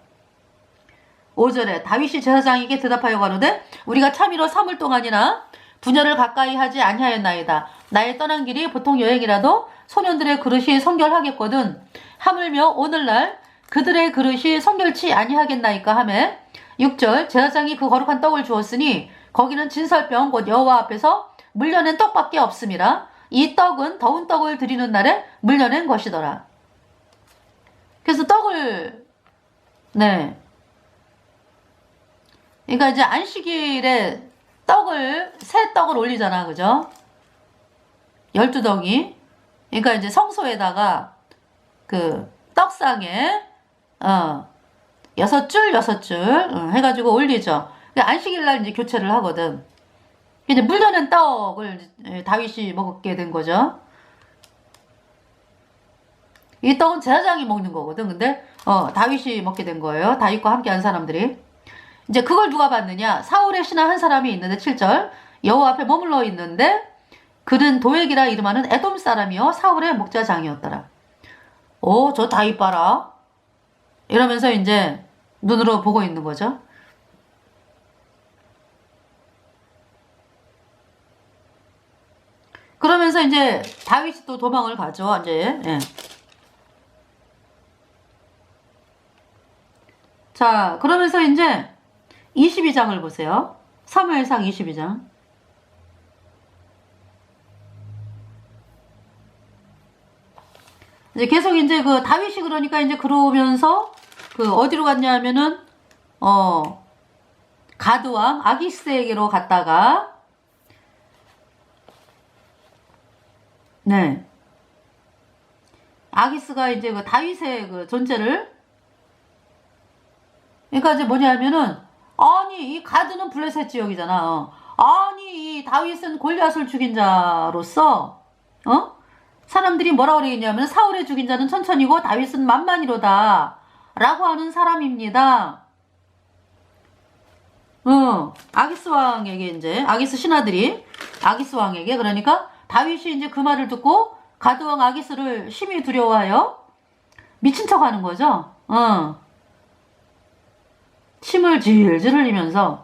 5절에 다윗이 제사장에게 대답하여 가로되 우리가 참으로 3일 동안이나 분열을 가까이 하지 아니하였나이다. 나의 떠난 길이 보통 여행이라도 소년들의 그릇이 성결하겠거든 하물며 오늘날 그들의 그릇이 성결치 아니하겠나이까 하매 6절 제사장이 그 거룩한 떡을 주었으니 거기는 진설병 곧 여호와 앞에서 물려낸 떡밖에 없음이라. 이 떡은 더운 떡을 드리는 날에 물려낸 것이더라. 그래서 떡을 그러니까 이제 안식일에 새 떡을 올리잖아. 그죠? 12덩이. 그러니까 이제 성소에다가 그 떡상에 6줄 해가지고 올리죠. 안식일날 이제 교체를 하거든. 이제 물려낸 떡을 다윗이 먹게 된 거죠. 이 떡은 제사장이 먹는 거거든. 근데 다윗이 먹게 된 거예요. 다윗과 함께한 사람들이. 이제 그걸 누가 봤느냐? 사울의 신하 한 사람이 있는데 7절 여호와 앞에 머물러 있는데 그는 도액이라 이름하는 에돔 사람이요 사울의 목자장이었더라. 저 다윗 봐라. 이러면서 이제 눈으로 보고 있는 거죠. 그러면서 이제 다윗이 또 도망을 가죠. 이제 자, 그러면서 이제 22장을 보세요. 사무엘상 22장. 이제 계속 이제 그 다윗이 그러니까 이제 그러면서 그 어디로 갔냐 하면은 가드왕 아기스에게로 갔다가 아기스가 이제 그 다윗의 그 존재를 그러니까 이제 뭐냐면은 아니 이 가드는 블레셋 지역이잖아. 아니 이 다윗은 골리앗을 죽인 자로서 사람들이 뭐라 그러겠냐면 사울의 죽인 자는 천천히고 다윗은 만만이로다 라고 하는 사람입니다. 아기스 왕에게 이제 아기스 신하들이 아기스 왕에게 그러니까 다윗이 이제 그 말을 듣고 가드왕 아기스를 심히 두려워하여 미친 척 하는 거죠. 침을 질질 흘리면서.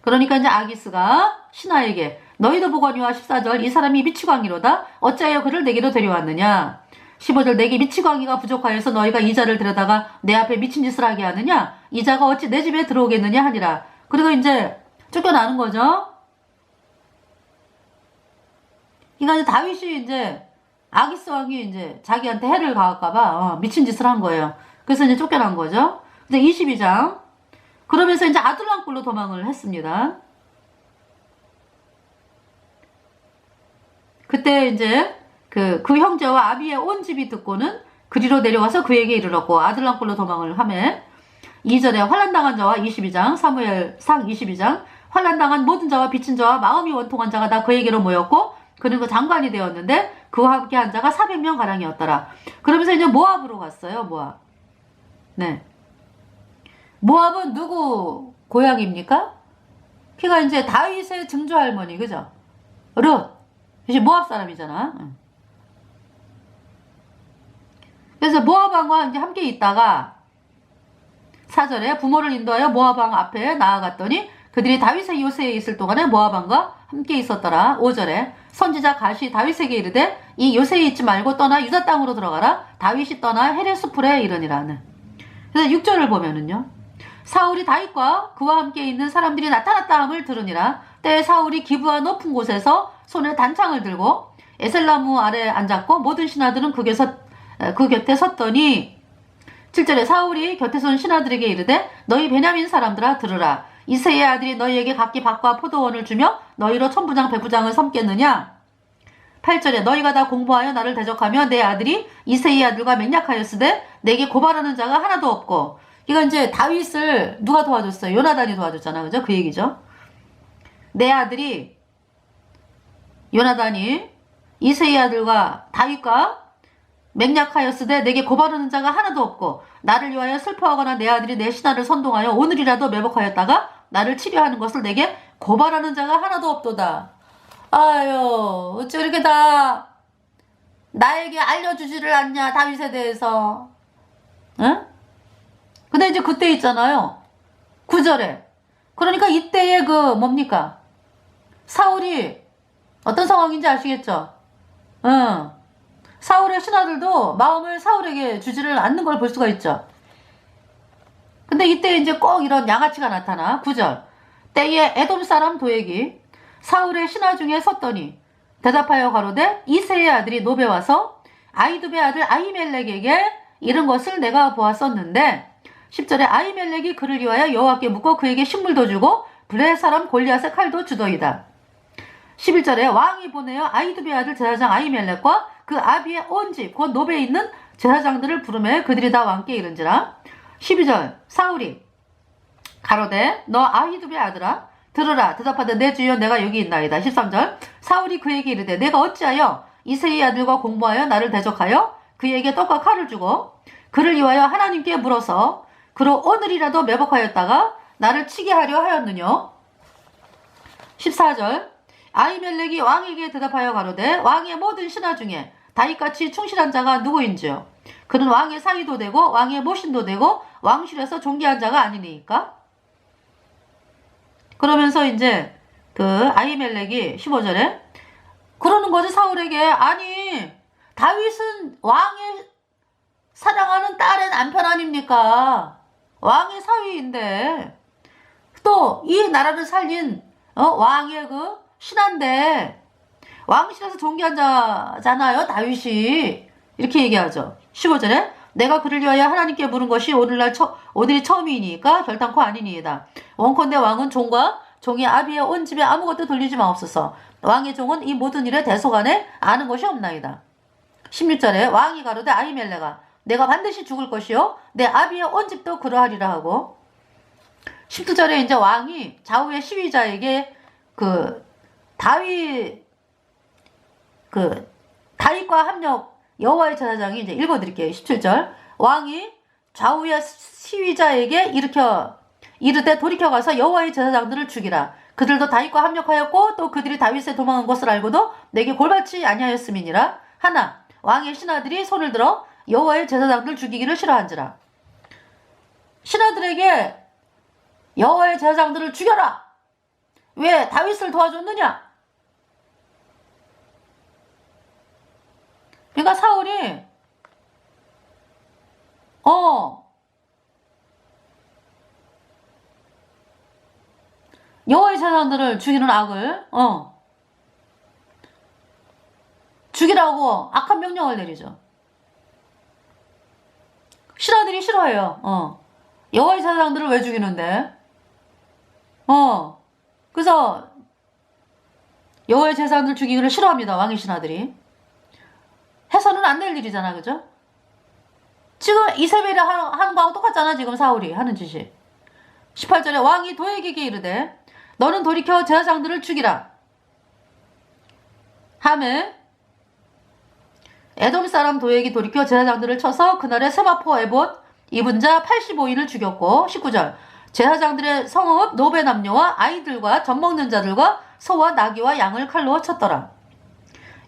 그러니까 이제 아기스가 신하에게 너희도 보거니와 14절 이 사람이 미치광이로다. 어찌하여 그를 내게로 데려왔느냐. 15절 내게 미치광이가 부족하여서 너희가 이 자를 데려다가 내 앞에 미친 짓을 하게 하느냐. 이 자가 어찌 내 집에 들어오겠느냐 하니라. 그리고 이제 쫓겨나는 거죠. 그러니까 이제 다윗이 이제 아기스 왕이 이제 자기한테 해를 가할까봐 미친 짓을 한 거예요. 그래서 이제 쫓겨난 거죠. 이제 22장. 그러면서 이제 아둘람 굴로 도망을 했습니다. 그때 이제 그 형제와 아비의 온 집이 듣고는 그리로 내려와서 그에게 이르렀고 아둘람 굴로 도망을 하매 2절에 환난당한 자와 22장 사무엘상 22장 환난당한 모든 자와 빚진 자와 마음이 원통한 자가 다 그에게로 모였고 그는 그 장관이 되었는데 그와 함께 한 자가 400명 가량이었더라. 그러면서 이제 모압으로 갔어요. 모압. 네. 모압은 누구 고향입니까? 그가 이제 다윗의 증조 할머니, 그죠? 룻. 이제 모압 사람이잖아. 그래서 모압 왕과 이제 함께 있다가 4절에 부모를 인도하여 모압 왕 앞에 나아갔더니 그들이 다윗의 요새에 있을 동안에 모압 왕과 함께 있었더라. 5절에 선지자 갓이 다윗에게 이르되 이 요새에 있지 말고 떠나 유다 땅으로 들어가라. 다윗이 떠나 헤레스풀에 이르니라. 그래서 6절을 보면은요. 사울이 다윗과 그와 함께 있는 사람들이 나타났다 함을 들으니라. 때에 사울이 기브와 높은 곳에서 손에 단창을 들고 에셀나무 아래 앉았고 모든 신하들은 그 곁에 섰더니 7절에 사울이 곁에 선 신하들에게 이르되 너희 베냐민 사람들아 들으라. 이새의 아들이 너희에게 각기 밭과 포도원을 주며 너희로 천부장 백부장을 섬겠느냐. 8절에 너희가 다 공부하여 나를 대적하며 내 아들이 이새의 아들과 맹약하였으되 내게 고발하는 자가 하나도 없고. 이거 이제 다윗을 누가 도와줬어요? 요나단이 도와줬잖아. 그죠? 그 얘기죠. 내 아들이 요나단이 이새의 아들과 다윗과 맹약하였으되 내게 고발하는 자가 하나도 없고 나를 위하여 슬퍼하거나 내 아들이 내 신하를 선동하여 오늘이라도 매복하였다가 나를 치료하는 것을 내게 고발하는 자가 하나도 없도다. 아유 어째 이렇게 다 나에게 알려주지를 않냐 다윗에 대해서. 응? 근데 이제 그때 있잖아요. 9절에 그러니까 이때의 그 뭡니까 사울이 어떤 상황인지 아시겠죠? 응. 사울의 신하들도 마음을 사울에게 주지를 않는 걸 볼 수가 있죠. 근데 이때 이제 꼭 이런 양아치가 나타나. 9절 때에 에돔 사람 도액이 사울의 신하 중에 섰더니 대답하여 가로되 이새의 아들이 노베 와서 아이두베 아들 아히멜렉에게 이른 것을 내가 보았었는데 10절에 아히멜렉이 그를 위하여 여호와께 묻고 그에게 식물도 주고 블레 사람 골리앗의 칼도 주더이다. 11절에 왕이 보내어 아이두베 아들 제사장 아히멜렉과 그 아비의 온 집 곧 노베에 있는 제사장들을 부르매 그들이 다 왕께 이른지라. 12절 사울이 가로되 너 아히두베 아들아 들으라. 대답하되 내 주여 내가 여기 있나이다. 13절 사울이 그에게 이르되 내가 어찌하여 이새의 아들과 공모하여 나를 대적하여 그에게 떡과 칼을 주고 그를 위하여 하나님께 물어서 그로 오늘이라도 매복하였다가 나를 치게 하려 하였느뇨. 14절 아히멜렉이 왕에게 대답하여 가로되 왕의 모든 신하 중에 다윗같이 충실한 자가 누구인지요. 그는 왕의 사위도 되고 왕의 모신도 되고 왕실에서 존귀한 자가 아니니까. 그러면서 이제 그 아히멜렉이 15절에 그러는 거지 사울에게. 아니 다윗은 왕의 사랑하는 딸의 남편 아닙니까? 왕의 사위인데 또 이 나라를 살린 왕의 그 신한데 왕실에서 존귀한 자잖아요 다윗이. 이렇게 얘기하죠. 15절에 내가 그를 위하여 하나님께 물은 것이 오늘이 처음이니까 결단코 아니니이다. 원컨대 왕은 종과 종의 아비의 온 집에 아무것도 돌리지 마옵소서. 왕의 종은 이 모든 일에 대속안에 아는 것이 없나이다. 16절에 왕이 가로되 아히멜렉아 내가 반드시 죽을 것이요 내 아비의 온 집도 그러하리라 하고. 19절에 이제 왕이 좌우의 시위자에게 다윗과 합력 여호와의 제사장이 이제 읽어드릴게요. 17절 왕이 좌우의 시위자에게 이르되 돌이켜 가서 여호와의 제사장들을 죽이라. 그들도 다윗과 합력하였고 또 그들이 다윗에 도망한 것을 알고도 내게 골받지 아니하였음이니라. 하나 왕의 신하들이 손을 들어 여호와의 제사장들 죽이기를 싫어한지라. 신하들에게 여호와의 제사장들을 죽여라. 왜 다윗을 도와줬느냐? 그러니까 사울이 여호와의 제사장들을 죽이는 악을 죽이라고 악한 명령을 내리죠. 신하들이 싫어해요. 여호와의 제사장들을 왜 죽이는데? 그래서 여호와의 제사장들 죽이기를 싫어합니다. 왕의 신하들이. 해서는 안 될 일이잖아, 그죠? 지금 이세벨이 하는 거하고 똑같잖아, 지금 사울이 하는 짓이. 18절에 왕이 도액에게 이르되 너는 돌이켜 제사장들을 죽이라 하매 에돔 사람 도액이 돌이켜 제사장들을 쳐서 그날에 세마포 에봇 입은 자 85인을 죽였고. 19절 제사장들의 성읍 노베 남녀와 아이들과 젖 먹는 자들과 소와 나귀와 양을 칼로 쳤더라.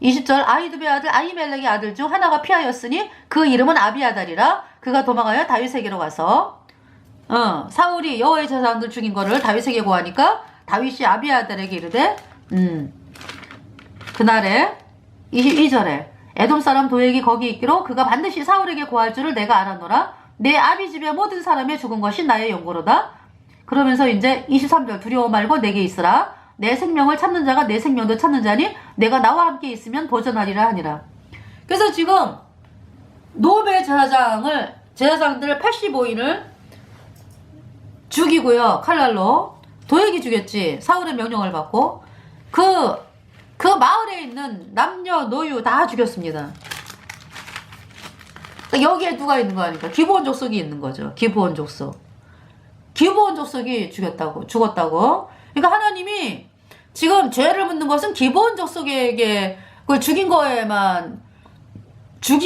20절 아히두베 아들 아히멜렉의 아들 중 하나가 피하였으니 그 이름은 아비아달이라. 그가 도망하여 다윗에게로 가서 사울이 여호와의 제사장들 죽인 거를 다윗에게 고하니까 다윗이 아비아달에게 이르되 그날에 22절에 에돔 사람 도액이 거기 있기로 그가 반드시 사울에게 고할 줄을 내가 알았노라. 내 아비 집의 모든 사람의 죽은 것이 나의 용고로다. 그러면서 이제 23절 두려워 말고 내게 있으라. 내 생명을 찾는 자가 내 생명도 찾는 자니 내가 나와 함께 있으면 보전하리라 하니라. 그래서 지금 노베 제사장들 85인을 죽이고요. 칼날로. 도액이 죽였지. 사울의 명령을 받고. 그 마을에 있는 남녀 노유 다 죽였습니다. 여기에 누가 있는 거 아닙니까? 기브온 족속이 있는 거죠. 기브온 족속. 기브온 족속이 죽었다고. 그러니까 하나님이 지금 죄를 묻는 것은 기브온 족속에게 그걸 죽인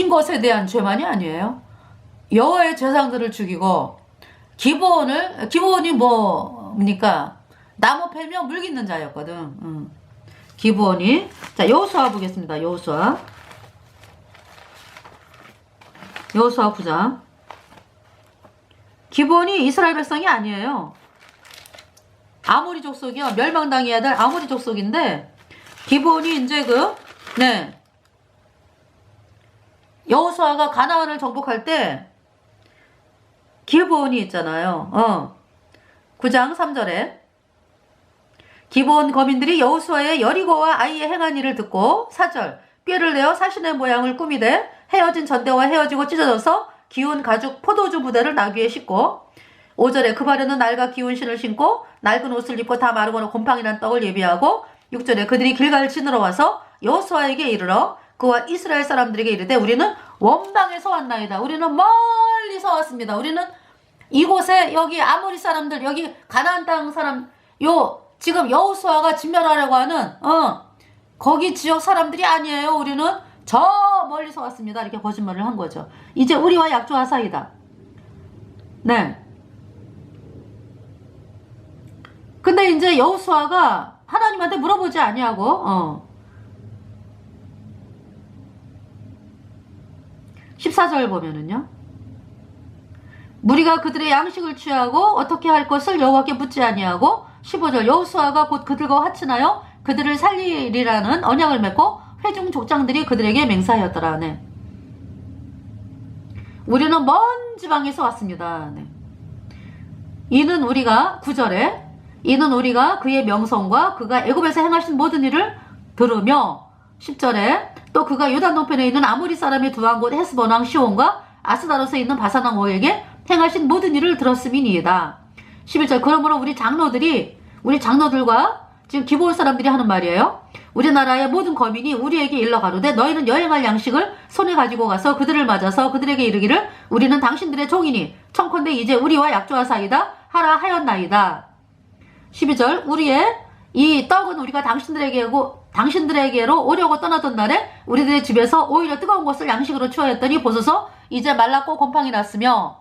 것에 대한 죄만이 아니에요. 여호와의 제사장들을 죽이고 기브온이 뭡니까? 나무 패며 물 깃는 자였거든. 기브온이. 자, 여호수아 보겠습니다. 여호수아 9장. 기브온이 이스라엘 백성이 아니에요. 아모리 족속이요. 멸망당해야 될 아모리 족속인데 기브온이 이제 여호수아가 가나안을 정복할 때 기브온이 있잖아요. 9장 3절에 기브온 거민들이 여호수아의 여리고와 아이의 행한 일을 듣고 4절 뼈를 내어 사신의 모양을 꾸미되 헤어진 전대와 헤어지고 찢어져서 기운 가죽 포도주 부대를 나귀에 싣고 5절에 그 발에는 낡아 기운 신을 신고 낡은 옷을 입고 다 마르거나 곰팡이난 떡을 예비하고 6절에 그들이 길갈을 치느러 와서 여호수아에게 이르러 그와 이스라엘 사람들에게 이르되 우리는 원방에서 왔나이다. 우리는 멀리서 왔습니다. 우리는 이곳에 여기 아모리 사람들 여기 가나안 땅 사람 지금 여호수아가 진멸하려고 하는 거기 지역 사람들이 아니에요. 우리는 저 멀리서 왔습니다. 이렇게 거짓말을 한 거죠. 이제 우리와 약조와 사이다. 네. 근데 이제 여호수아가 하나님한테 물어보지 아니하고 14절 보면은요. 무리가 그들의 양식을 취하고 어떻게 할 것을 여호와께 묻지 아니하고 15절 여호수아가 곧 그들과 화친하여 그들을 살리리라는 언약을 맺고 회중 족장들이 그들에게 맹세하였더라. 네. 우리는 먼 지방에서 왔습니다. 네. 이는 우리가 9절에 이는 우리가 그의 명성과 그가 애굽에서 행하신 모든 일을 들으며 10절에 또 그가 요단 동편에 있는 아모리 사람의 두한 곳 헤스본 왕 시온과 아스다롯에 있는 바산 왕 옥에게 행하신 모든 일을 들었음이니이다. 11절 그러므로 우리 장로들과 지금 기브온 사람들이 하는 말이에요. 우리나라의 모든 거민이 우리에게 일러 가로되 너희는 여행할 양식을 손에 가지고 가서 그들을 맞아서 그들에게 이르기를 우리는 당신들의 종이니 청컨대 이제 우리와 약조와 사이다 하라 하였나이다. 12절 우리의 이 떡은 우리가 당신들에게로 오려고 떠나던 날에 우리들의 집에서 오히려 뜨거운 것을 양식으로 취하였더니 보소서 이제 말랐고 곰팡이 났으며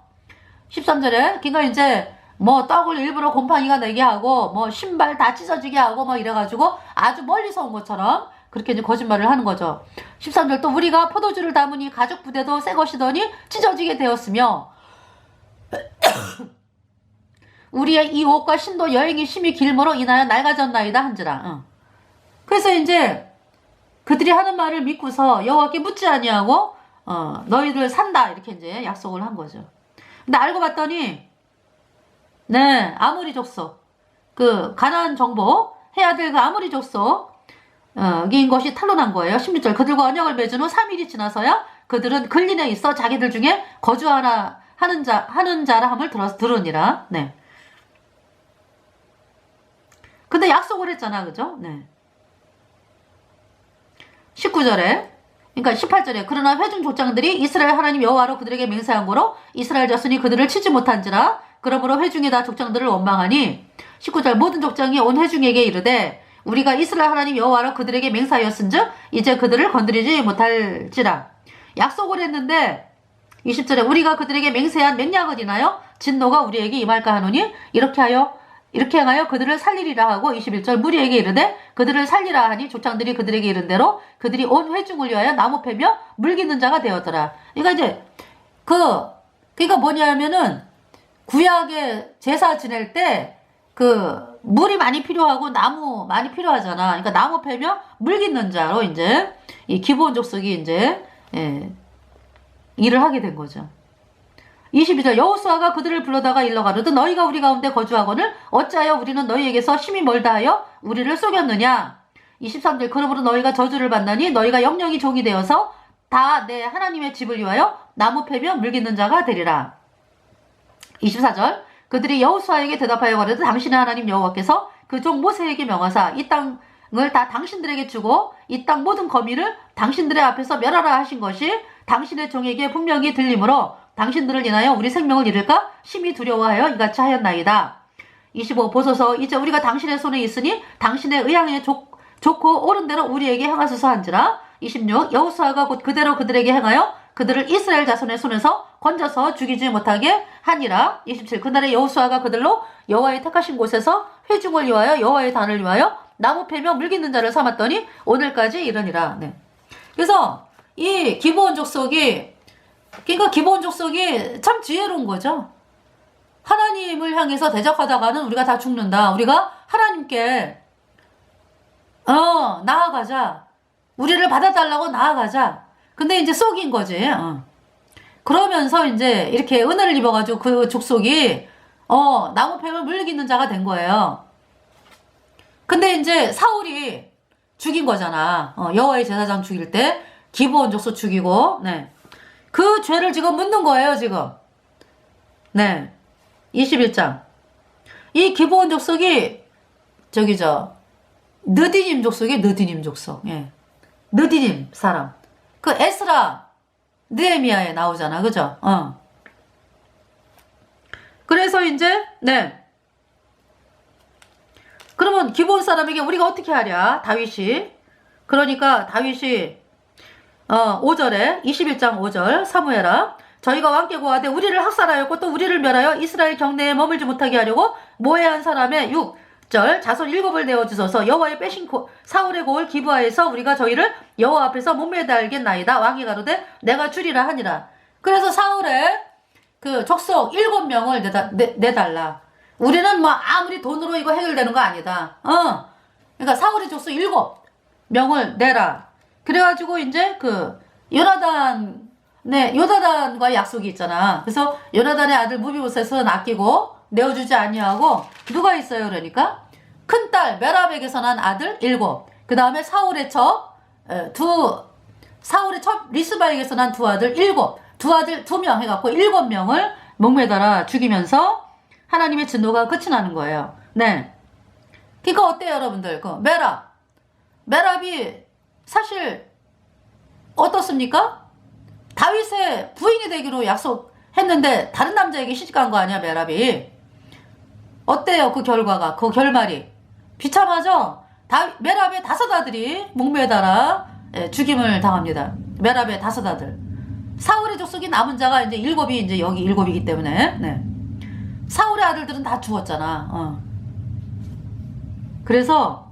13절에 그러니까 이제 뭐 떡을 일부러 곰팡이가 내게 하고 뭐 신발 다 찢어지게 하고 뭐 이래가지고 아주 멀리서 온 것처럼 그렇게 이제 거짓말을 하는 거죠. 13절 또 우리가 포도주를 담으니 가죽 부대도 새 것이더니 찢어지게 되었으며 우리의 이 옷과 신도 여행이 심히 길므로 인하여 낡아졌나이다 한지라. 그래서 이제 그들이 하는 말을 믿고서 여호와께 묻지 아니하고 너희들 산다 이렇게 이제 약속을 한 거죠. 근데 알고 봤더니 네 아모리 족속 그 가나안 정복 해야 될 그 아모리 족속 인 것이 탄로난 거예요. 16절 그들과 언약을 맺은 후 3일이 지나서야 그들은 근린에 있어 자기들 중에 거주하나 하는 자라 함을 들으니라. 네. 근데 약속을 했잖아, 그죠? 네. 19절에 그러니까 18절에 그러나 회중 족장들이 이스라엘 하나님 여호와로 그들에게 맹세한 거로 이스라엘 자손이 그들을 치지 못한지라 그러므로 회중이 다 족장들을 원망하니 19절 모든 족장이 온 회중에게 이르되 우리가 이스라엘 하나님 여호와로 그들에게 맹세하였은즉 이제 그들을 건드리지 못할지라. 약속을 했는데 20절에 우리가 그들에게 맹세한 맹약을 인하여 진노가 우리에게 임할까 하노니 이렇게 행하여 그들을 살리리라 하고 21절 무리에게 이르되 그들을 살리라 하니 족장들이 그들에게 이른 대로 그들이 온 회중을 위하여 나무 패며 물기는 자가 되었더라. 그러니까 이제 그러니까 뭐냐면은 구약에 제사 지낼 때 그 물이 많이 필요하고 나무 많이 필요하잖아. 그러니까 나무 패며 물기는 자로 이제 이 기브온 족속이 이제 일을 하게 된 거죠. 22절 여호수아가 그들을 불러다가 일러 가로되 너희가 우리 가운데 거주하거늘 어찌하여 우리는 너희에게서 심히 멀다 하여 우리를 속였느냐. 23절 그러므로 너희가 저주를 받나니 너희가 영영이 종이 되어서 다 내 하나님의 집을 위하여 나무 패며 물기는 자가 되리라. 24절 그들이 여호수아에게 대답하여 가로되 당신의 하나님 여호와께서 그 종 모세에게 명하사 이 땅을 다 당신들에게 주고 이 땅 모든 거민을 당신들의 앞에서 멸하라 하신 것이 당신의 종에게 분명히 들리므로 당신들을 인하여 우리 생명을 잃을까 심히 두려워하여 이같이 하였나이다. 25 보소서 이제 우리가 당신의 손에 있으니 당신의 의향에 좋고 옳은 대로 우리에게 행하소서 한지라. 26 여호수아가 곧 그대로 그들에게 행하여 그들을 이스라엘 자손의 손에서 건져서 죽이지 못하게 하니라. 27 그날에 여호수아가 그들로 여호와의 택하신 곳에서 회중을 위하여 여호와의 단을 위하여 나무 패며 물기는 자를 삼았더니 오늘까지 이르니라. 네. 그래서 이 기브온 족속이 그러니까 기브온 족속이 참 지혜로운 거죠. 하나님을 향해서 대적하다가는 우리가 다 죽는다. 우리가 하나님께 나아가자. 우리를 받아달라고 나아가자. 근데 이제 속인 거지. 그러면서 이제 이렇게 은혜를 입어가지고 그 족속이 나무 뱀을 물리기는 자가 된 거예요. 근데 이제 사울이 죽인 거잖아. 여호와의 제사장 죽일 때 기브온 족속 죽이고, 네. 그 죄를 지금 묻는 거예요, 지금. 네. 21장. 이 기브온 족속이 느디님 족속이 느디님 족속. 예. 느디님 사람. 그 에스라 느헤미야에 나오잖아. 그죠? 그래서 이제 네. 그러면 기브온 사람에게 우리가 어떻게 하랴? 다윗이. 그러니까 다윗이 5절에 21장 5절 사무엘아 저희가 왕께 고하되 우리를 학살하였고 또 우리를 멸하여 이스라엘 경내에 머물지 못하게 하려고 모해한 사람의 6절 자손 7을 내어주소서 여호와의 빼신 사울의 고을 기브아에서 우리가 저희를 여호와 앞에서 못 매달겠나이다. 왕이 가로되 내가 주리라 하니라. 그래서 사울의 그 족속 7명을 내달라. 우리는 뭐 아무리 돈으로 이거 해결되는 거 아니다. 그러니까 사울의 족속 7명을 내라. 그래가지고 이제 그 요나단과 약속이 있잖아. 그래서 요나단의 아들 무비보셋은 아끼고 내어주지 아니하고 누가 있어요? 그러니까 큰딸 메라백에서 난 아들 7. 그 다음에 사울의 첩 리스바에게서 난 두 아들 7. 두 아들 2명 해갖고 7명을 목매달아 죽이면서 하나님의 진노가 끝이 나는 거예요. 네. 그러니까 어때요, 여러분들? 그 메랍이 사실 어떻습니까? 다윗의 부인이 되기로 약속했는데 다른 남자에게 시집간 거 아니야, 메랍이? 어때요, 그 결과가? 그 결말이? 비참하죠? 메랍의 5 아들이 목매달아 죽임을 당합니다. 메랍의 5 아들. 사울의 족속이 남은 자가 이제 7이 이제 여기 7이기 때문에. 네. 사울의 아들들은 다 죽었잖아. 그래서